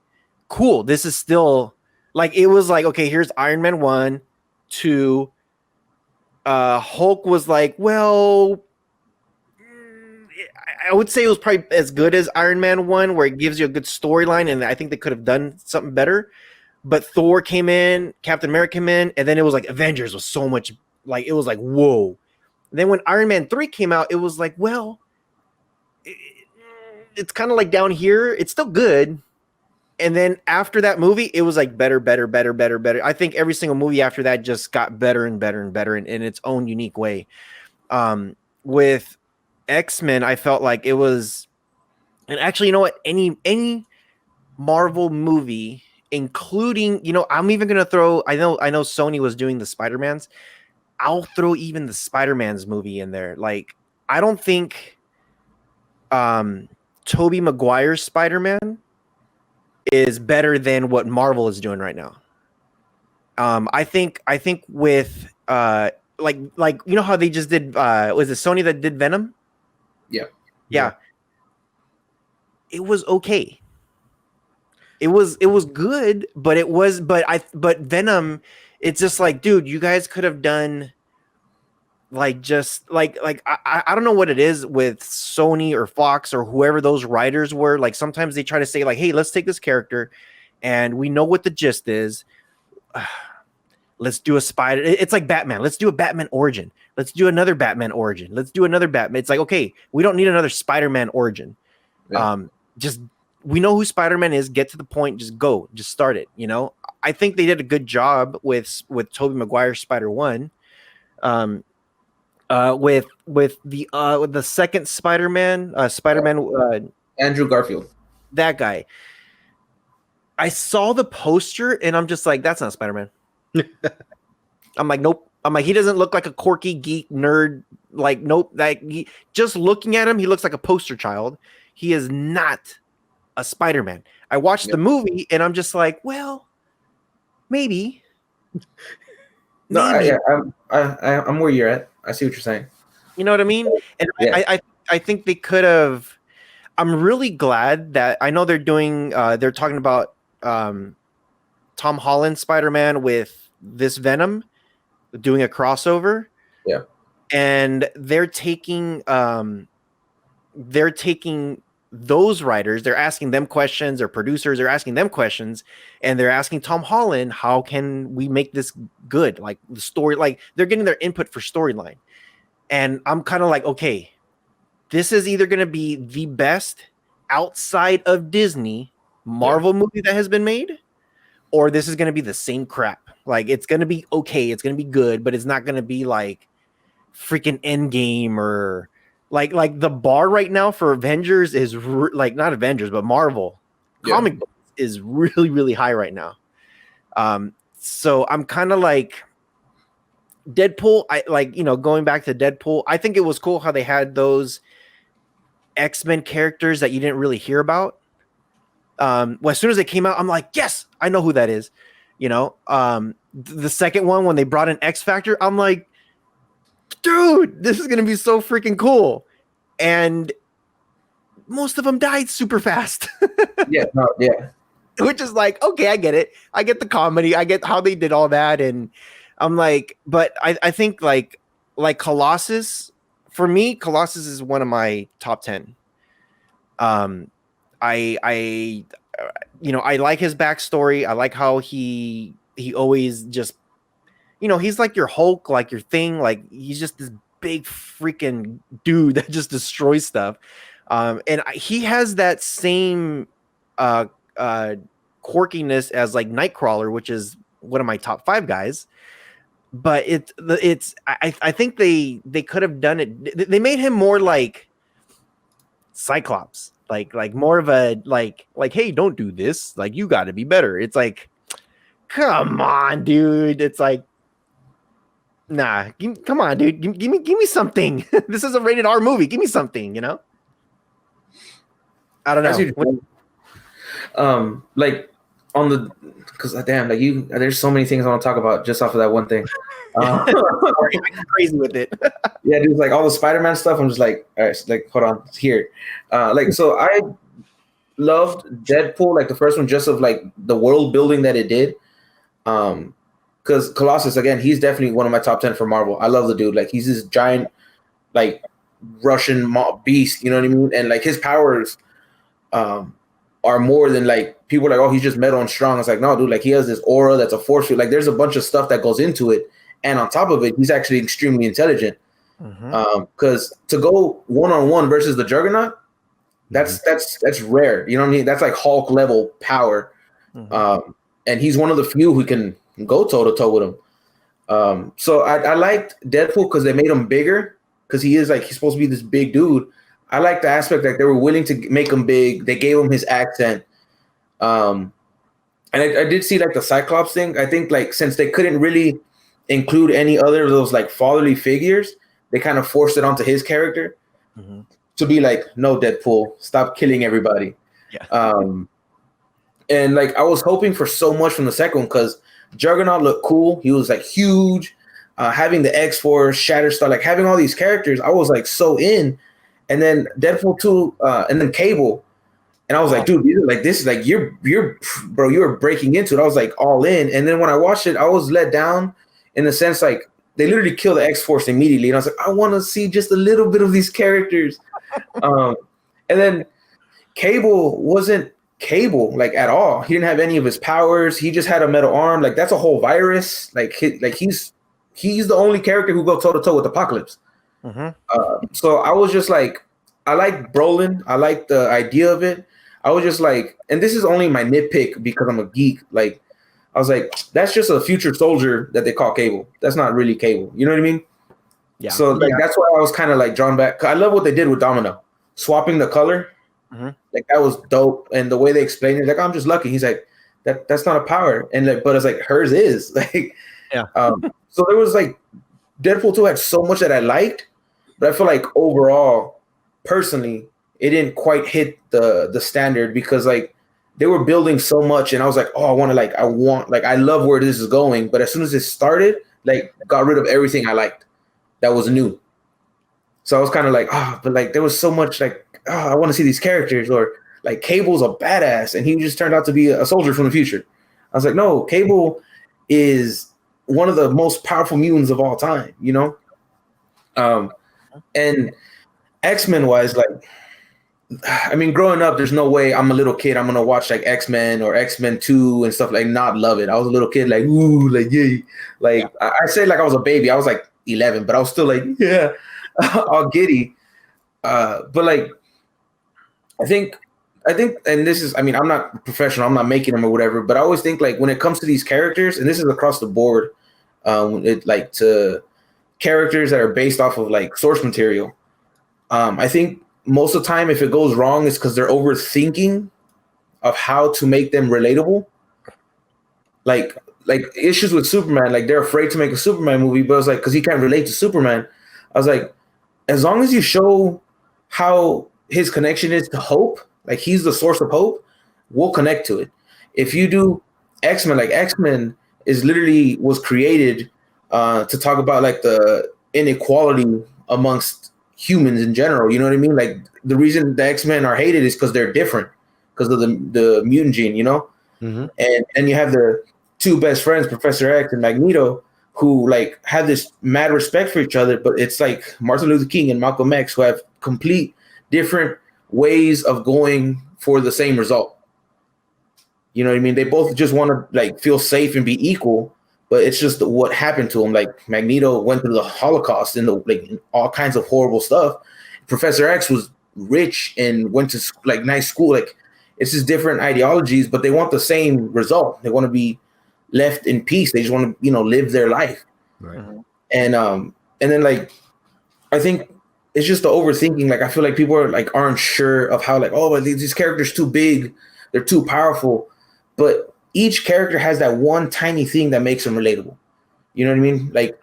cool, this is still like it was like, okay, here's Iron Man 1, 2. Hulk was like, well, I would say it was probably as good as Iron Man 1, where it gives you a good storyline, and I think they could have done something better. But Thor came in, Captain America came in, and then it was like Avengers was so much like it was like whoa. And then when Iron Man 3 came out, it was like, well, it's kind of like down here. It's still good. And then after that movie, it was like better. I think every single movie after that just got better and better and better in its own unique way. With X-Men, I felt like it was, and actually, you know what? Any Marvel movie, including, you know, I'm even gonna throw. I know Sony was doing the Spider-Mans. I'll throw even the Spider-Man's movie in there. Like, I don't think Tobey Maguire's Spider-Man is better than what Marvel is doing right now. I think with like you know how they just did was it Sony that did Venom? Yeah. It was okay. It was good, but but Venom, it's just like, dude, you guys could have done like just like I don't know what it is with Sony or Fox or whoever those writers were. Like sometimes they try to say like, hey, let's take this character and we know what the gist is. Let's do a spider. It's like Batman. Let's do a Batman origin. Let's do another Batman origin. Let's do another Batman. It's like, okay, we don't need another Spider-Man origin. Yeah. Just we know who Spider-Man is. Get to the point. Just go. Just start it. You know. I think they did a good job with Tobey Maguire's Spider-Man. With the second Spider-Man, Andrew Garfield, that guy. I saw the poster and I'm just like, that's not Spider-Man. I'm like, nope. I'm like, he doesn't look like a quirky geek nerd. Like, nope. Like, just looking at him, he looks like a poster child. He is not a Spider-Man. I watched the movie and I'm just like, well, maybe. No, I'm where you're at. I see what you're saying. You know what I mean? And I think they could have. I'm really glad that I know they're doing. They're talking about Tom Holland Spider-Man with this Venom, doing a crossover. Yeah, and they're taking those writers. They're asking them questions. Their producers are asking them questions, and they're asking Tom Holland, how can we make this good? Like the story, like they're getting their input for storyline. And I'm kind of like, okay, this is either going to be the best outside of Disney Marvel movie that has been made, or this is going to be the same crap. Like, it's going to be okay. It's going to be good, but it's not going to be like freaking Endgame or like the bar right now for Avengers is like not Avengers, but Marvel comic books is really, really high right now. So I'm kind of like Deadpool. I like, you know, going back to Deadpool, I think it was cool how they had those X-Men characters that you didn't really hear about. Well, as soon as they came out, I'm like, yes, I know who that is. You know, the second one, when they brought in X Factor, I'm like, dude, this is going to be so freaking cool. And most of them died super fast. Yeah. Which is like, okay, I get it. I get the comedy. I get how they did all that. And I'm like, but I think like Colossus, for me, Colossus is one of my top 10. I you know, I like his backstory. I like how he always just, you know, he's like your Hulk, like your thing. Like he's just this big freaking dude that just destroys stuff. And he has that same quirkiness as like Nightcrawler, which is one of my top 5 guys. But I think they could have done it. They made him more like Cyclops, like more of a like, hey, don't do this. Like, you got to be better. It's like, come on, dude. It's like, nah, come on, dude. Give me something. This is a rated R movie. Give me something, you know? I don't know. Like on the because damn, like there's so many things I want to talk about just off of that one thing. Sorry, I got crazy with it. Yeah, dude, like all the Spider-Man stuff. I'm just like, all right, like hold on, here. Like so, I loved Deadpool, like the first one, just of like the world building that it did. Because Colossus, again, he's definitely one of my top 10 for Marvel. I love the dude. Like he's this giant, like Russian beast. You know what I mean? And like his powers, are more than like people are like, oh, he's just metal and strong. It's like, no, dude, like he has this aura that's a force field. Like there's a bunch of stuff that goes into it, and on top of it, he's actually extremely intelligent. Because to go one-on-one versus the Juggernaut, that's rare. You know what I mean? That's like Hulk level power. And he's one of the few who can go toe to toe with him. So I liked Deadpool because they made him bigger, because he's supposed to be this big dude. I like the aspect that they were willing to make him big. They gave him his accent. And I did see like the Cyclops thing. I think like since they couldn't really include any other of those like fatherly figures, they kind of forced it onto his character to be like, no, Deadpool, stop killing everybody. Yeah. And like I was hoping for so much from the second one, because Juggernaut looked cool. He was like huge. Having the X-Force, Shatterstar, like having all these characters, I was like so in. And then Deadpool 2, and then Cable. And I was like, dude, like this is like you're bro, you were breaking into it. I was like all in. And then when I watched it, I was let down in the sense like they literally killed the X-Force immediately. And I was like, I want to see just a little bit of these characters. And then Cable wasn't Cable like at all. He didn't have any of his powers. He just had a metal arm. Like that's a whole virus. Like he's the only character who goes toe to toe with Apocalypse. So I was just like, I like Brolin. I like the idea of it. I was just like, and this is only my nitpick because I'm a geek. Like, I was like, that's just a future soldier that they call Cable. That's not really Cable. You know what I mean? Yeah. So like that's why I was kind of like drawn back. I love what they did with Domino, swapping the color. Like that was dope. And the way they explained it, like I'm just lucky. He's like, that's not a power. And like, but it's like hers is like, yeah. So there was like Deadpool 2 had so much that I liked. But I feel like overall, personally, it didn't quite hit the standard, because like they were building so much, and I was like, oh, I love where this is going. But as soon as it started, like got rid of everything I liked that was new. So I was kind of like, but like there was so much like, I want to see these characters, or like Cable's a badass, and he just turned out to be a soldier from the future. I was like, no, Cable is one of the most powerful mutants of all time, you know? And X-Men wise, like, I mean, growing up, there's no way I'm a little kid, I'm gonna watch like X-Men or X-Men 2 and stuff, like not love it. I was a little kid, like, ooh, like yay. Like I say like I was a baby. I was like 11, but I was still like, yeah, all giddy. But like I think, and this is, I mean, I'm not professional, I'm not making them or whatever, but I always think like when it comes to these characters, and this is across the board, to characters that are based off of like source material. I think most of the time, if it goes wrong, it's because they're overthinking of how to make them relatable. Like issues with Superman, like they're afraid to make a Superman movie, but it's like because he can't relate to Superman. I was like, as long as you show how his connection is to hope, like he's the source of hope, we'll connect to it. If you do X-Men, like X-Men was created to talk about like the inequality amongst humans in general. You know what I mean? Like the reason the X-Men are hated is because they're different, because of the mutant gene, you know? And you have the two best friends, Professor X and Magneto, who like have this mad respect for each other, but it's like Martin Luther King and Malcolm X, who have complete different ways of going for the same result. You know what I mean? They both just want to like feel safe and be equal, but it's just what happened to him. Like Magneto went through the Holocaust and all kinds of horrible stuff. Professor X was rich and went to like nice school. Like it's just different ideologies, but they want the same result. They want to be left in peace. They just want to, live their life. Right. And then like, I think it's just the overthinking. Like, I feel like people aren't sure of how, like, oh, these characters too big. They're too powerful. But each character has that one tiny thing that makes them relatable. You know what I mean? Like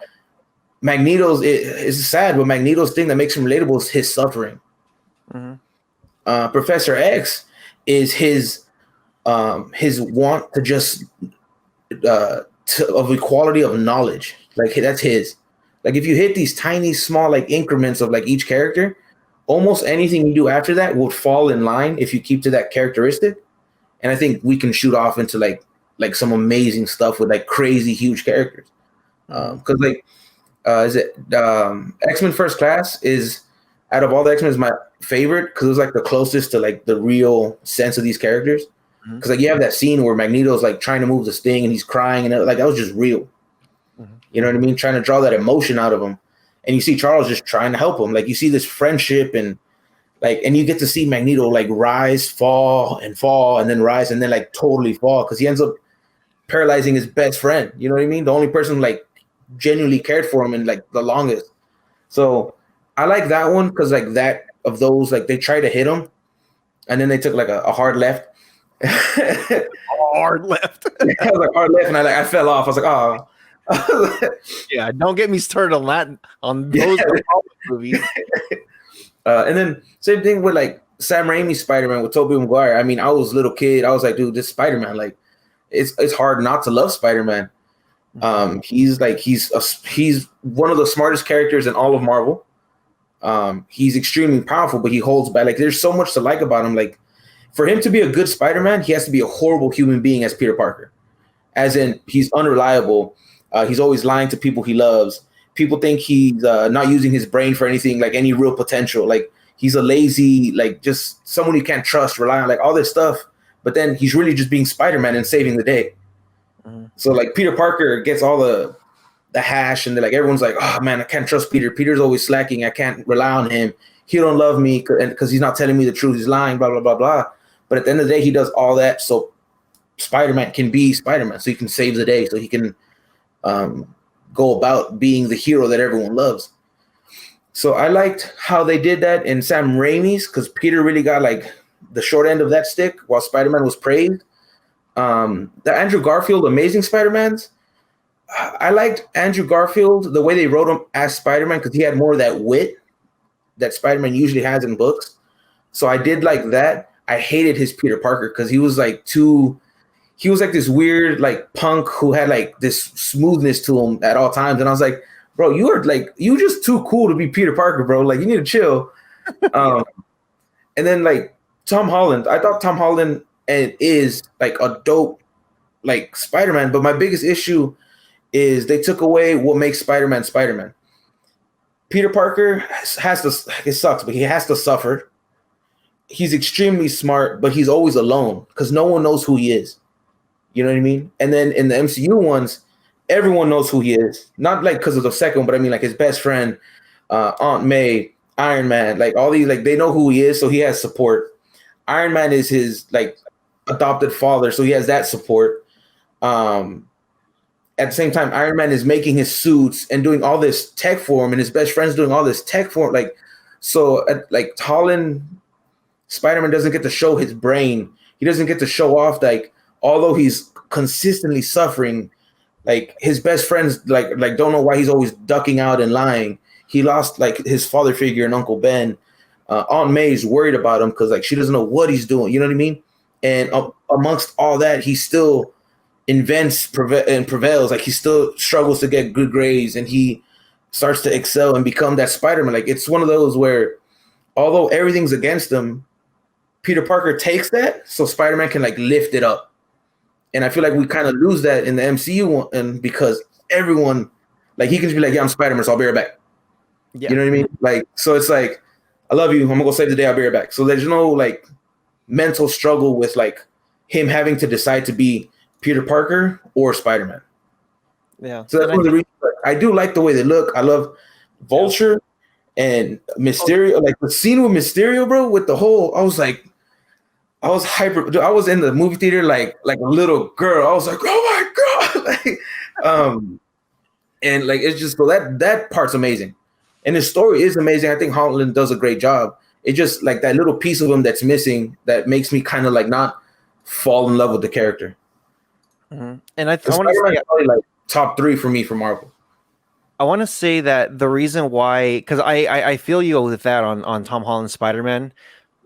it's sad, but Magneto's thing that makes him relatable is his suffering. Professor X is his his want to just of equality of knowledge. Like that's his. Like if you hit these tiny, small like increments of like each character, almost anything you do after that would fall in line if you keep to that characteristic. And I think we can shoot off into like some amazing stuff with like crazy huge characters. Because is it X-Men First Class is out of all the X-Men is my favorite because it was like the closest to like the real sense of these characters. Because like you have that scene where Magneto's like trying to move the Sting and he's crying and like that was just real. You know what I mean? Trying to draw that emotion out of him. And you see Charles just trying to help him. Like you see this friendship and you get to see Magneto like rise, fall, and then rise and then like totally fall because he ends up paralyzing his best friend. You know what I mean? The only person who like genuinely cared for him in like the longest. So I like that one because like that of those like they try to hit him and then they took like a hard left. Hard left. I was like hard left and I fell off. I was like, oh. Yeah, don't get me started on that on those movies. And then same thing with like Sam Raimi's Spider-Man with Tobey Maguire. I mean, I was a little kid. I was like, dude, this Spider-Man, like, it's hard not to love Spider-Man. He's one of the smartest characters in all of Marvel. He's extremely powerful, but he holds back. Like, there's so much to like about him. Like, for him to be a good Spider-Man, he has to be a horrible human being as Peter Parker. As in, he's unreliable. He's always lying to people he loves. People think he's not using his brain for anything, like any real potential. Like he's a lazy, like just someone you can't trust, rely on, like all this stuff. But then he's really just being Spider-Man and saving the day. So like Peter Parker gets all the hash, and they're like everyone's like, oh man, I can't trust Peter. Peter's always slacking. I can't rely on him. He don't love me because he's not telling me the truth. He's lying. Blah blah blah blah. But at the end of the day, he does all that so Spider-Man can be Spider-Man. So he can save the day. So he can go about being the hero that everyone loves. So I liked how they did that in Sam Raimi's because Peter really got like the short end of that stick while Spider-Man was praised. The Andrew Garfield Amazing Spider-Mans, I liked Andrew Garfield, the way they wrote him as Spider-Man because he had more of that wit that Spider-Man usually has in books. So I did like that. I hated his Peter Parker because he was like this weird like punk who had like this smoothness to him at all times. And I was like, bro, you just too cool to be Peter Parker, bro. Like you need to chill. And then like Tom Holland, I thought Tom Holland is like a dope like Spider-Man. But my biggest issue is they took away what makes Spider-Man Spider-Man. Peter Parker has to, it sucks, but he has to suffer. He's extremely smart, but he's always alone because no one knows who he is. You know what I mean? And then in the MCU ones, everyone knows who he is. Not like because of the second, but I mean like his best friend, Aunt May, Iron Man, like all these, like they know who he is, so he has support. Iron Man is his like adopted father, so he has that support. At the same time, Iron Man is making his suits and doing all this tech for him, and his best friend's doing all this tech for him. Like, so like Holland, Spider-Man doesn't get to show his brain. He doesn't get to show off like, although he's consistently suffering, like his best friends like don't know why he's always ducking out and lying. He lost like his father figure and Uncle Ben. Aunt May's worried about him because like she doesn't know what he's doing. You know what I mean? And amongst all that, he still invents and prevails. Like he still struggles to get good grades, and he starts to excel and become that Spider-Man. Like it's one of those where, although everything's against him, Peter Parker takes that so Spider-Man can like lift it up. And I feel like we kind of lose that in the MCU one, and because everyone, like he can just be like, yeah, I'm Spider-Man, so I'll be right back. Yeah. You know what I mean? Like, so it's like, I love you, I'm gonna go save the day, I'll be right back. So there's no like mental struggle with like him having to decide to be Peter Parker or Spider-Man. Yeah. So that's one of the reasons I do like the way they look. I love Vulture and Mysterio. Like the scene with Mysterio, bro, with the whole, I was hyper. I was in the movie theater like a little girl. I was like, oh my god! Like, and like it's just so that part's amazing, and the story is amazing. I think Holland does a great job. It just like that little piece of him that's missing that makes me kind of like not fall in love with the character. Mm-hmm. And I want to say probably like top 3 for me for Marvel. I want to say that the reason why, because I feel you with that on Tom Holland's Spider-Man.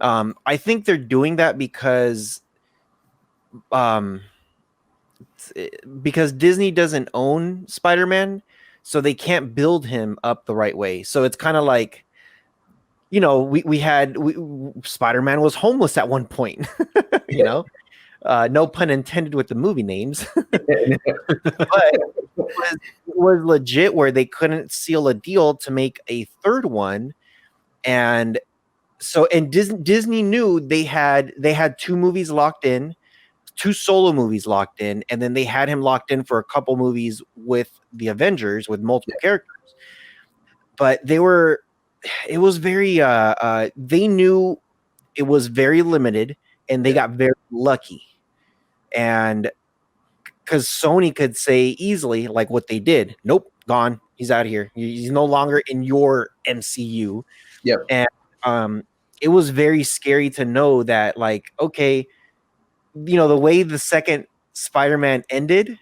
I think they're doing that because because Disney doesn't own Spider-Man, so they can't build him up the right way. So it's kind of like, Spider-Man was homeless at one point, no pun intended with the movie names, but it was legit where they couldn't seal a deal to make a third one. And so, and Disney knew they had 2 movies locked in, 2 solo movies locked in, and then they had him locked in for a couple movies with the Avengers with multiple characters. But it was very, they knew it was very limited, and they got very lucky. And because Sony could say easily, like what they did, nope, gone. He's out of here. He's no longer in your MCU. Yep. And it was very scary to know that, like, okay, the way the second Spider-Man ended,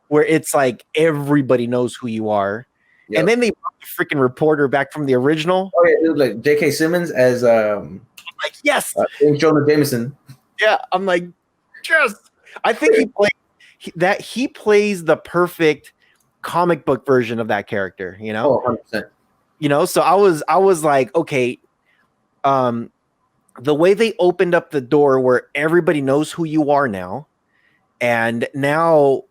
where it's like everybody knows who you are. Yep. And then they brought the freaking reporter back from the original. Oh yeah, it was like J.K. Simmons as I'm like, yes, Jonah Jameson. Yeah, I'm like, yes. I think he plays the perfect comic book version of that character. Oh, 100%. So I was like, okay, the way they opened up the door where everybody knows who you are now, and now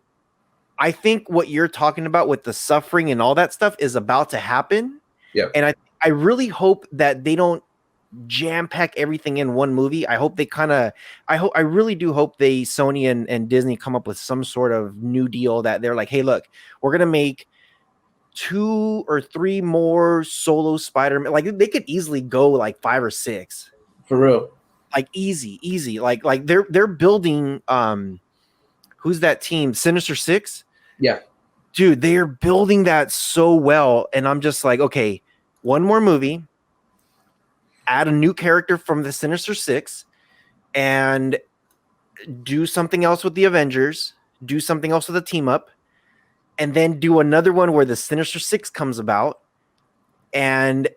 I think what you're talking about with the suffering and all that stuff is about to happen. Yeah. And I really hope that they don't jam pack everything in one movie. I hope they I really do hope Sony and Disney come up with some sort of new deal that they're like, hey, look, we're going to make 2 or 3 more solo Spider-Man. Like they could easily go like 5 or 6. For real. Like easy. Like they're building, who's that team? Sinister Six? Yeah. Dude, they're building that so well. And I'm just like, okay, one more movie, add a new character from the Sinister Six, and do something else with the Avengers, do something else with the team up, and then do another one where the Sinister Six comes about, and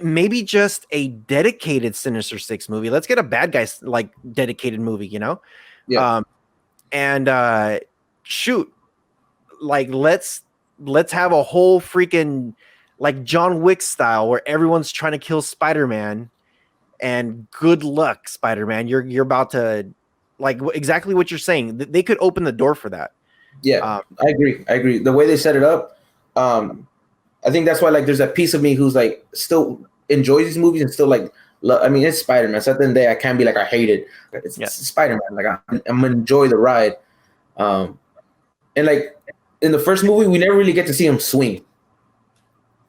maybe just a dedicated Sinister Six movie. Let's get a bad guy like dedicated movie, Yeah. And shoot, like let's have a whole freaking like John Wick style where everyone's trying to kill Spider-Man, and good luck, Spider-Man. You're about to, like, exactly what you're saying. They could open the door for that. Yeah, I agree. The way they set it up, I think that's why, like, there's that piece of me who's like still enjoys these movies and still like, I mean, it's Spider-Man. So at the end of the day, I can't be like I hate it. It's Spider-Man. Like I'm gonna enjoy the ride. And like in the first movie, we never really get to see him swing.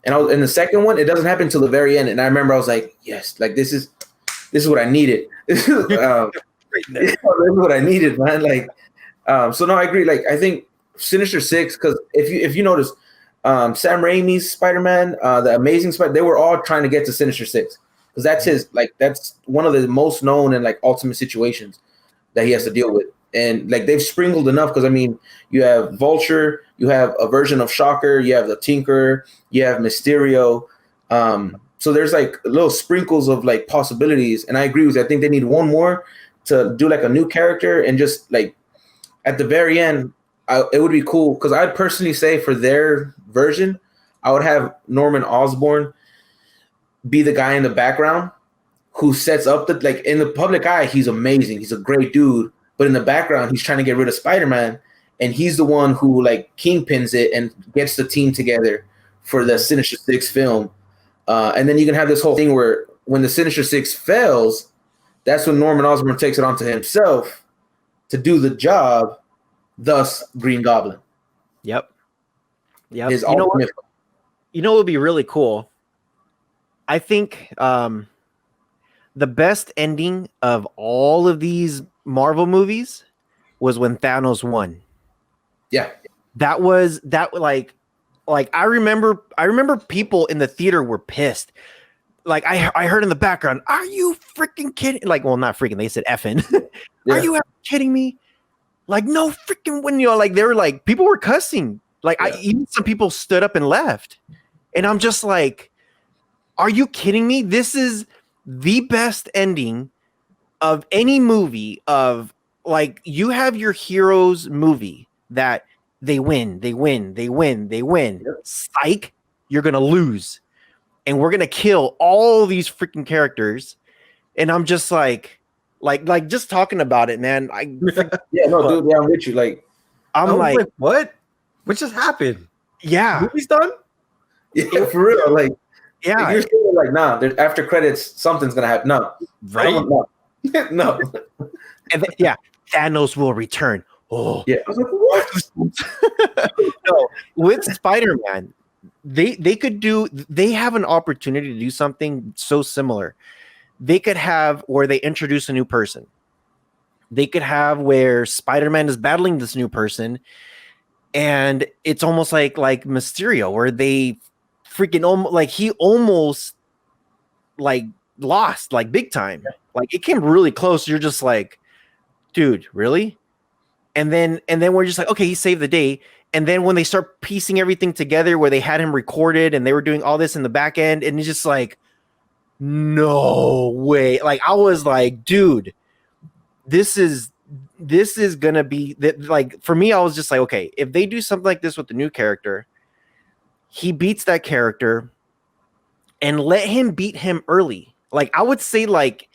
And in the second one, it doesn't happen until the very end. And I remember I was like, yes, like this is what I needed. This is what I needed, man. Like, so no, I agree. Like, I think Sinister Six, because if you notice, Sam Raimi's Spider-Man, the Amazing Spider, they were all trying to get to Sinister Six because that's one of the most known and like ultimate situations that he has to deal with. And like they've sprinkled enough because I mean, you have Vulture, you have a version of Shocker, you have the Tinker, you have Mysterio. So there's like little sprinkles of like possibilities. And I agree with you. I think they need one more to do like a new character and just like at the very end, it would be cool because I'd personally say for their version, I would have Norman Osborn be the guy in the background who sets up the, like in the public eye, he's amazing. He's a great dude. But in the background, he's trying to get rid of Spider-Man, and he's the one who like kingpins it and gets the team together for the Sinister Six film. And then you can have this whole thing where when the Sinister Six fails, that's when Norman Osborn takes it onto himself to do the job, thus Green Goblin. Yep. His you know what? ultimate. You know what would be really cool? I think the best ending of all of these Marvel movies was when Thanos won. Yeah. That like I remember people in the theater were pissed. Like I heard in the background, "Are you freaking kidding?" Like, well, not freaking, they said effing. Yeah. Are you ever kidding me? Like, no freaking when like they were like people were cussing. Like even some people stood up and left. And I'm just like, are you kidding me? This is the best ending of any movie of like you have your heroes movie that they win. Yep. Psych, you're gonna lose, and we're gonna kill all these freaking characters. And I'm just like just talking about it, man. Yeah, no, dude, yeah, I'm with you. Like, I'm like, what? What just happened? yeah, Movie's done? yeah, for real. Like yeah, you're still like, nah. After credits, something's gonna happen. No, right? no, no. And then, yeah, Thanos will return. Oh, Yeah, I was like, what? no, with Spider-Man, they have an opportunity to do something so similar. They could have where they introduce a new person. They could have where Spider-Man is battling this new person, and it's almost like Mysterio, where they freaking like he almost like lost like big time. Like it came really close. You're just like, dude, really? And then we're just like, okay, he saved the day. And then when they start piecing everything together, where they had him recorded and they were doing all this in the back end, and it's just like, no way. Like I was like, dude, this is gonna be that. Like for me, I was just like, okay, if they do something like this with the new character, he beats that character, and let him beat him early. Like I would say, like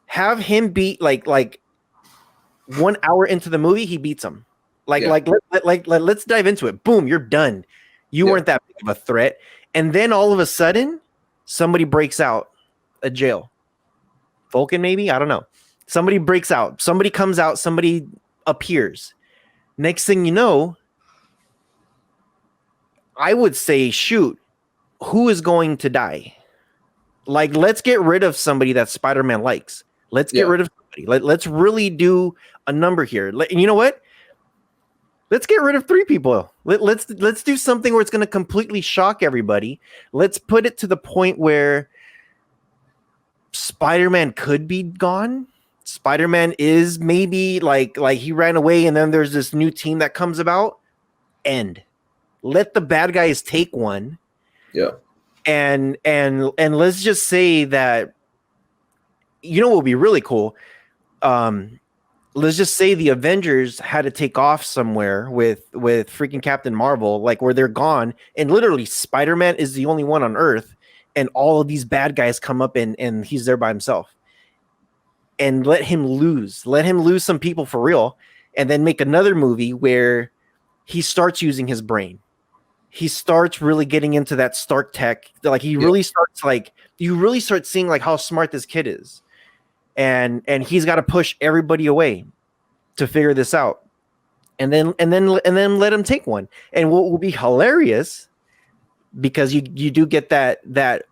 have him beat like 1 hour into the movie, he beats him. Let's dive into it. Boom, you're done. You weren't that big of a threat. And then all of a sudden, somebody breaks out of jail. Vulcan, maybe? I don't know. Somebody breaks out. Somebody comes out. Somebody appears. Next thing you know, I would say, shoot, who is going to die? Like, let's get rid of somebody that Spider-Man likes. Let's get rid of somebody. Let's really do a number here. You know what? Let's get rid of 3 people. Let's do something where it's going to completely shock everybody. Let's put it to the point where Spider-Man could be gone. Spider-Man is maybe like he ran away, and then there's this new team that comes about. End. Let the bad guys take one. Yeah. And let's just say that, you know what would be really cool? Let's just say the Avengers had to take off somewhere with freaking Captain Marvel, like where they're gone, and literally Spider-Man is the only one on Earth, and all of these bad guys come up and he's there by himself. And let him lose some people for real, and then make another movie where he starts using his brain. He starts really getting into that Stark tech. Like he really starts, like you really start seeing like how smart this kid is. And he's got to push everybody away to figure this out. And then let him take one. And what will be hilarious, because you do get that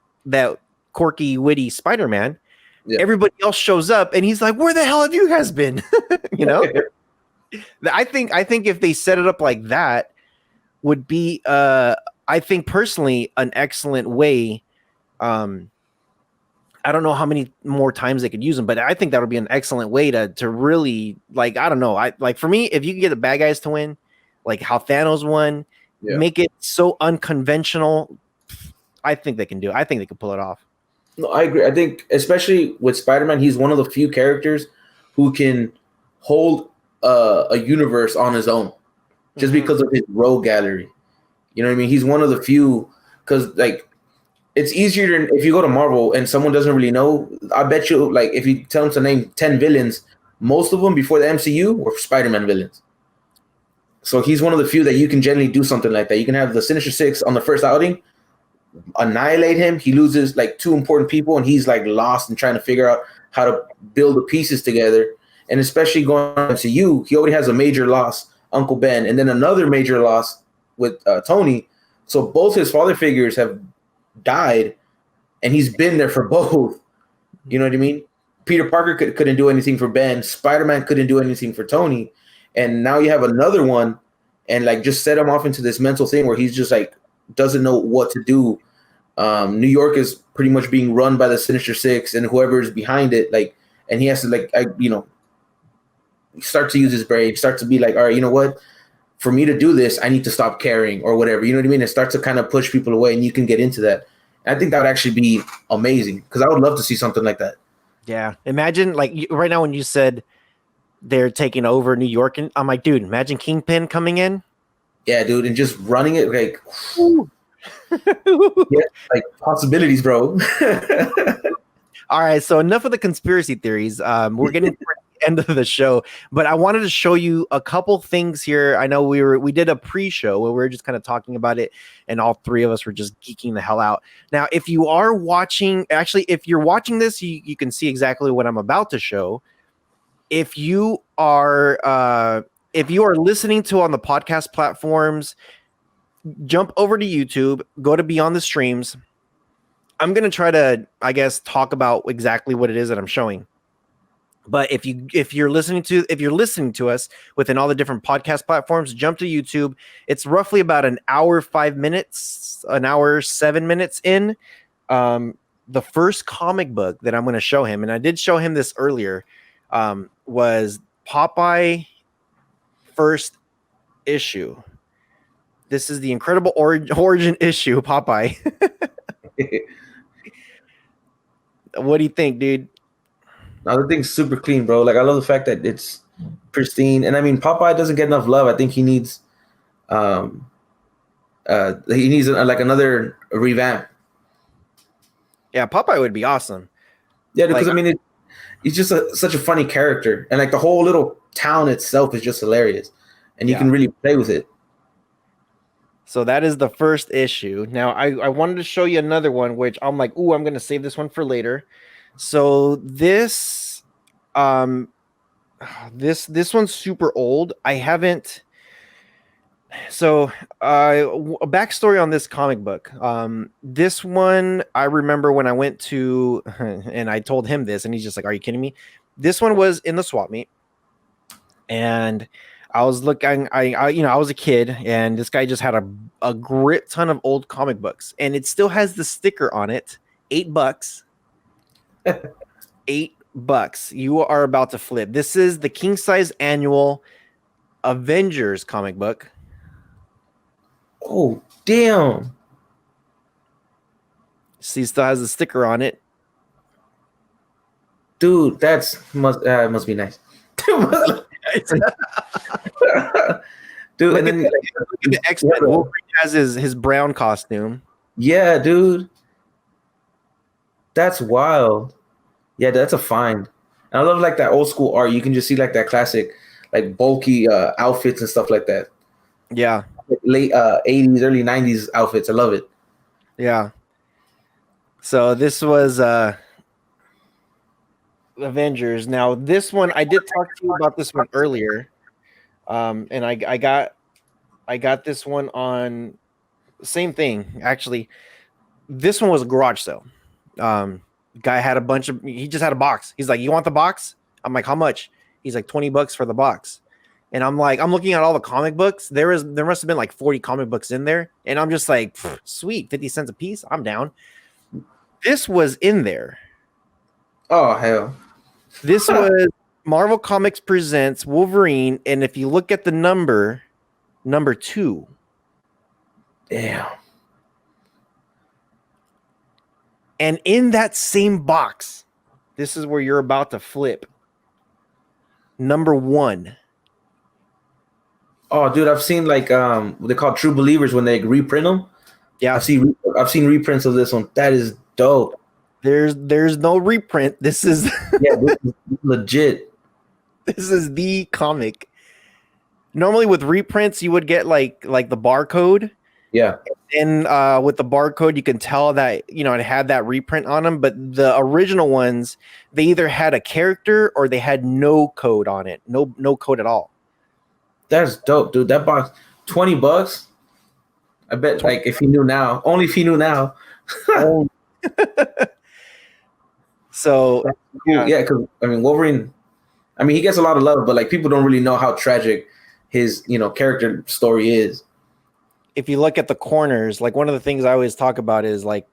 quirky, witty Spider-Man. Yeah. Everybody else shows up and he's like, where the hell have you guys been? You know? I think if they set it up like that, would be I think personally an excellent way. I don't know how many more times they could use them, but I think that would be an excellent way to really, like, I don't know. For me, if you can get the bad guys to win, like how Thanos won, make it so unconventional, I think they can do it. I think they can pull it off. No, I agree. I think especially with Spider-Man, he's one of the few characters who can hold a universe on his own just because of his rogue gallery. You know what I mean? He's one of the few, because like it's easier if you go to Marvel and someone doesn't really know. I bet you, like, if you tell them to name 10 villains, most of them before the MCU were Spider-Man villains. So he's one of the few that you can generally do something like that. You can have the Sinister Six on the first outing, annihilate him. He loses like 2 important people, and he's like lost and trying to figure out how to build the pieces together. And especially going to MCU, he already has a major loss, Uncle Ben, and then another major loss with Tony. So both his father figures have died, and he's been there for both. You know what I mean? Peter Parker couldn't do anything for Ben. Spider-Man couldn't do anything for Tony. And now you have another one, and like just set him off into this mental thing where he's just like doesn't know what to do. New York is pretty much being run by the Sinister Six and whoever is behind it. Like, and he has to start to use his brain, start to be like, all right, you know what? For me to do this, I need to stop caring or whatever. You know what I mean? And start to kind of push people away, and you can get into that. And I think that would actually be amazing, because I would love to see something like that. Yeah. Imagine, like, right now when you said they're taking over New York, and I'm like, dude, imagine Kingpin coming in. Yeah, dude, and just running it like, yeah, like possibilities, bro. All right, so enough of the conspiracy theories. We're getting to the end of the show, but I wanted to show you a couple things here. I know we did a pre-show where we were just kind of talking about it, and all three of us were just geeking the hell out. Now, if you are watching, actually, if you're watching this, you can see exactly what I'm about to show. If you are listening to on the podcast platforms, jump over to YouTube, go to Beyond the Streams. I'm going to try to, I guess, talk about exactly what it is that I'm showing. But if you're listening to us within all the different podcast platforms, jump to YouTube. It's roughly about an hour 5 minutes, an hour 7 minutes in. The first comic book that I'm going to show him, and I did show him this earlier, was Popeye first issue. This is the incredible origin issue, Popeye. What do you think, dude? Now the thing's super clean, bro. Like I love the fact that it's pristine, and I mean Popeye doesn't get enough love. I think he needs, like another revamp. Yeah, Popeye would be awesome. Yeah, because like, I mean, he's just such a funny character, and like the whole little town itself is just hilarious, and you can really play with it. So that is the first issue. Now I wanted to show you another one, which I'm like, ooh, I'm going to save this one for later. So this this one's super old. I haven't. So a backstory on this comic book. This one I remember when I went to, and I told him this, and he's just like, "Are you kidding me?" This one was in the swap meet, and I was looking. I was a kid, and this guy just had a great ton of old comic books, and it still has the sticker on it. $8. $8. You are about to flip. This is the king size annual Avengers comic book. Oh damn! See, still has the sticker on it. Dude, must be nice. Dude, look and then look at the X-Men. Wolverine has his brown costume. Yeah, dude. That's wild. Yeah, that's a find. And I love like that old school art. You can just see like that classic, like bulky outfits and stuff like that. Yeah. Like late 80s, early 90s outfits. I love it. Yeah. So this was Avengers. Now this one, I did talk to you about this one earlier. And I got this one on same thing. Actually, this one was a garage sale. Guy had he just had a box. He's like, "You want the box?" I'm like, "How much?" He's like, $20 for the box. And I'm like, I'm looking at all the comic books. There must have been like 40 comic books in there. And I'm just like, sweet, 50 cents a piece. I'm down. This was in there. Oh, hell. This was Marvel Comics Presents Wolverine. And if you look at the number 2. Damn. And in that same box, this is where you're about to flip. Number 1. Oh, dude, I've seen like what they call True Believers when they reprint them. Yeah, I've seen reprints of this one. That is dope. There's no reprint. This is this is legit. This is the comic. Normally with reprints, you would get like the barcode. Yeah. And with the barcode, you can tell that it had that reprint on them. But the original ones, they either had a character or they had no code on it. No code at all. That's dope, dude. That box, $20. I bet, like, if he knew now, only if he knew now. So, yeah, because I mean, Wolverine. I mean, he gets a lot of love, but like, people don't really know how tragic his character story is. If you look at the corners, like one of the things I always talk about is like,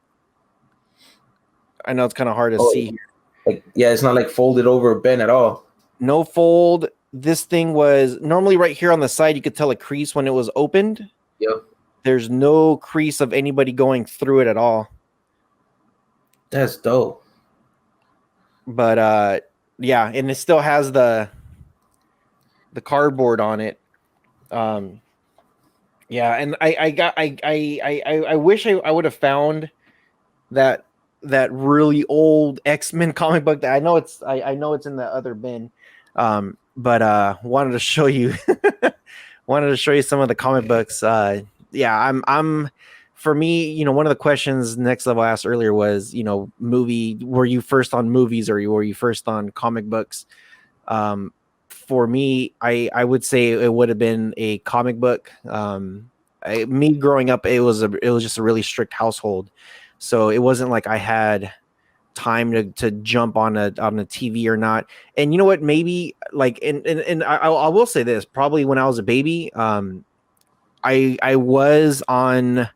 I know it's kind of hard to see here. Like, yeah, it's not like folded over or bent at all. No fold. This thing was normally right here on the side. You could tell a crease when it was opened. Yep. There's no crease of anybody going through it at all. That's dope. But yeah, and it still has the cardboard on it. Yeah, and I wish I would have found that really old X-Men comic book that I know it's in the other bin. But wanted to show you some of the comic books. Yeah, I'm for me, one of the questions Next Level asked earlier was, movie, were you first on movies or were you first on comic books? For me, I would say it would have been a comic book. Me growing up, it was just a really strict household, so it wasn't like I had time to jump on a TV or not. And you know what? Maybe like, and I will say this: probably when I was a baby, I was on.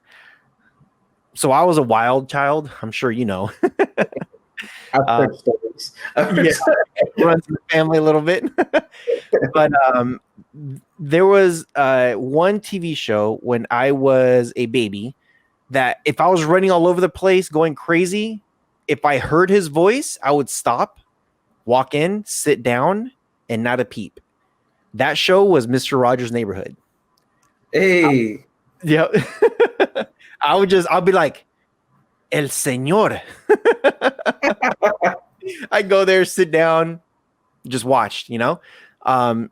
So I was a wild child. I'm sure you know. I've heard stories. Yeah, runs in the family a little bit. But there was one TV show when I was a baby that if I was running all over the place, going crazy, if I heard his voice, I would stop, walk in, sit down, and not a peep. That show was Mr. Rogers' Neighborhood. Hey. Yeah. I'll be like, El Señor. I go there, sit down, just watched, and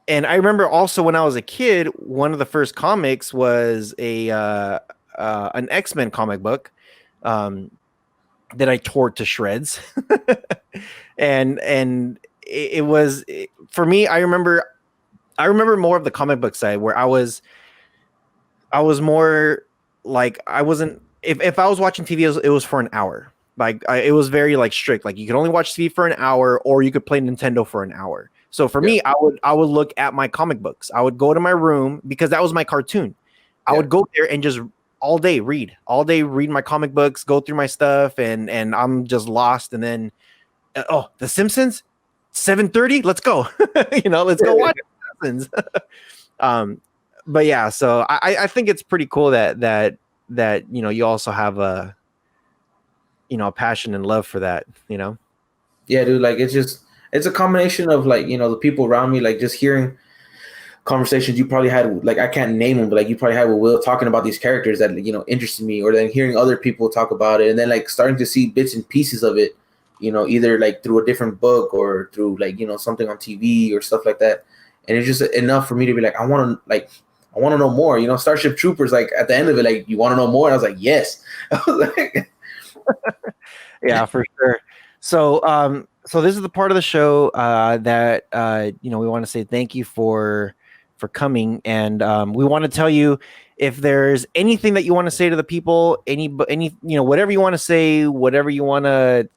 I remember also when I was a kid, one of the first comics was an X-Men comic book that I tore to shreds. and it was, for me, I remember more of the comic book side where I was more like, I wasn't, if I was watching TV, it was for an hour. Like it was very like strict. Like you could only watch TV for an hour, or you could play Nintendo for an hour. So for me, I would look at my comic books. I would go to my room because that was my cartoon. I would go there and just all day read my comic books, go through my stuff, and I'm just lost. And then, The Simpsons, 7:30, let's go. Let's go watch The Simpsons. But yeah, so I think it's pretty cool that you also have a passion and love for that. Yeah, dude. Like it's a combination of like the people around me, like just hearing conversations you probably had, like I can't name them, but like you probably had with Will talking about these characters that interested me, or then hearing other people talk about it, and then like starting to see bits and pieces of it, either like through a different book or through like something on TV or stuff like that, and it's just enough for me to be like, I want to know more. Starship Troopers, like at the end of it, like, you want to know more? And I was like, yes. I was like, yeah, for sure. So so this is the part of the show that we want to say thank you for coming, and we want to tell you if there's anything that you want to say to the people, any whatever you want to say, whatever you want to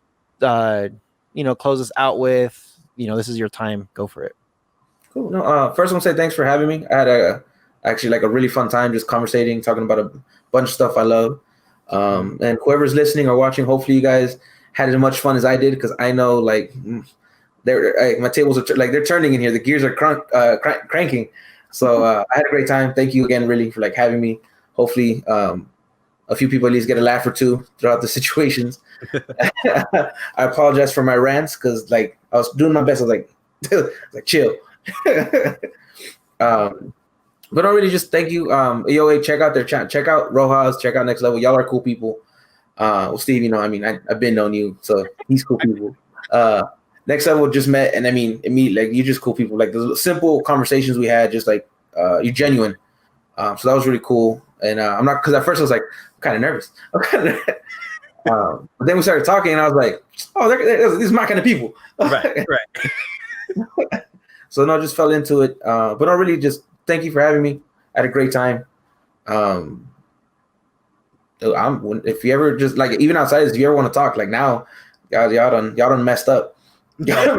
close us out with, this is your time. Go for it. Cool. No, first I want to say thanks for having me. I had actually like a really fun time just conversating, talking about a bunch of stuff I love. And whoever's listening or watching, hopefully you guys had as much fun as I did, because I know like my tables are they're turning in here. The gears are cranking. So I had a great time. Thank you again, really, for like having me. Hopefully, a few people at least get a laugh or two throughout the situations. I apologize for my rants, because like I was doing my best. I was like, chill. But I really just thank you. EOA, check out their channel. Check out Rojas. Check out Next Level. Y'all are cool people. Well, Steve, I've been knowing you, so he's cool people. Next Level just met, and like you're just cool people. Like the simple conversations we had, just like you're genuine. So that was really cool. And I'm not, because at first I was like, I'm kind of nervous. But then we started talking, and I was like, oh, these are my kind of people. Right. So no, I just fell into it. But I really just thank you for having me. I had a great time. If you ever just like, even outside, if you ever want to talk, like now, y'all done messed up. I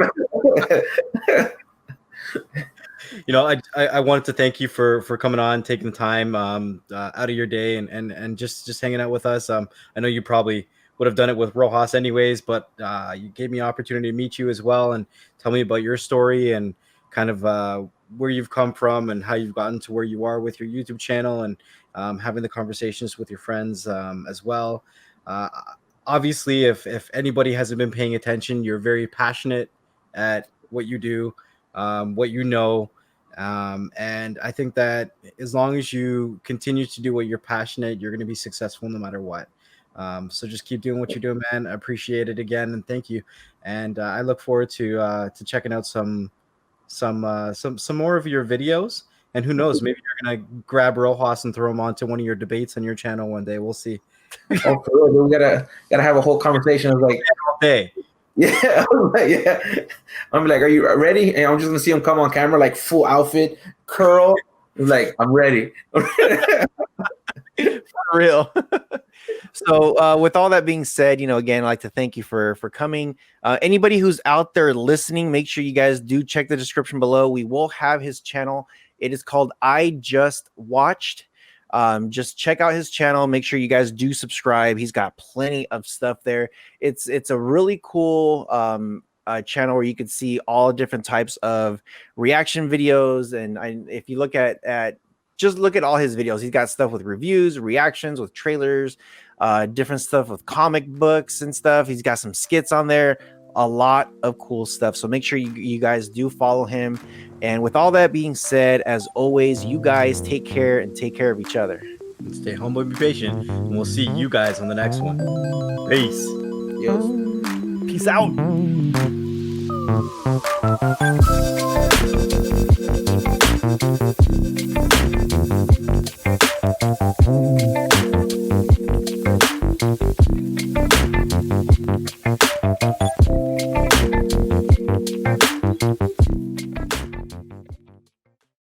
wanted to thank you for coming on, taking the time out of your day and just hanging out with us. I know you probably would have done it with Rojas anyways, but you gave me an opportunity to meet you as well and tell me about your story and kind of where you've come from and how you've gotten to where you are with your YouTube channel, and having the conversations with your friends as well. Obviously, if anybody hasn't been paying attention, you're very passionate at what you do. what you know. And I think that as long as you continue to do what you're passionate, you're going to be successful no matter what. So just keep doing what you're doing, man. I appreciate it again, and thank you. And I look forward to checking out some more of your videos. And who knows, maybe you're gonna grab Rojas and throw him onto one of your debates on your channel one day. We'll see. Oh, for real, we gotta have a whole conversation of like, Hey, yeah, yeah. I'm like, are you ready? And I'm just gonna see him come on camera like full outfit, curl. I'm like, I'm ready. For real. So with all that being said, again, I'd like to thank you for coming. Anybody who's out there listening, make sure you guys do check the description below. We will have his channel. It is called I Just Watched. Just check out his channel. Make sure you guys do subscribe. He's got plenty of stuff there. It's a really cool channel where you can see all different types of reaction videos. And if you look at just look at all his videos, he's got stuff with reviews, reactions, with trailers, different stuff with comic books and stuff. He's got some skits on there, a lot of cool stuff. So make sure you guys do follow him. And with all that being said, as always, you guys take care and take care of each other. stay humble and be patient. And we'll see you guys on the next one. Peace. Yes. Peace out.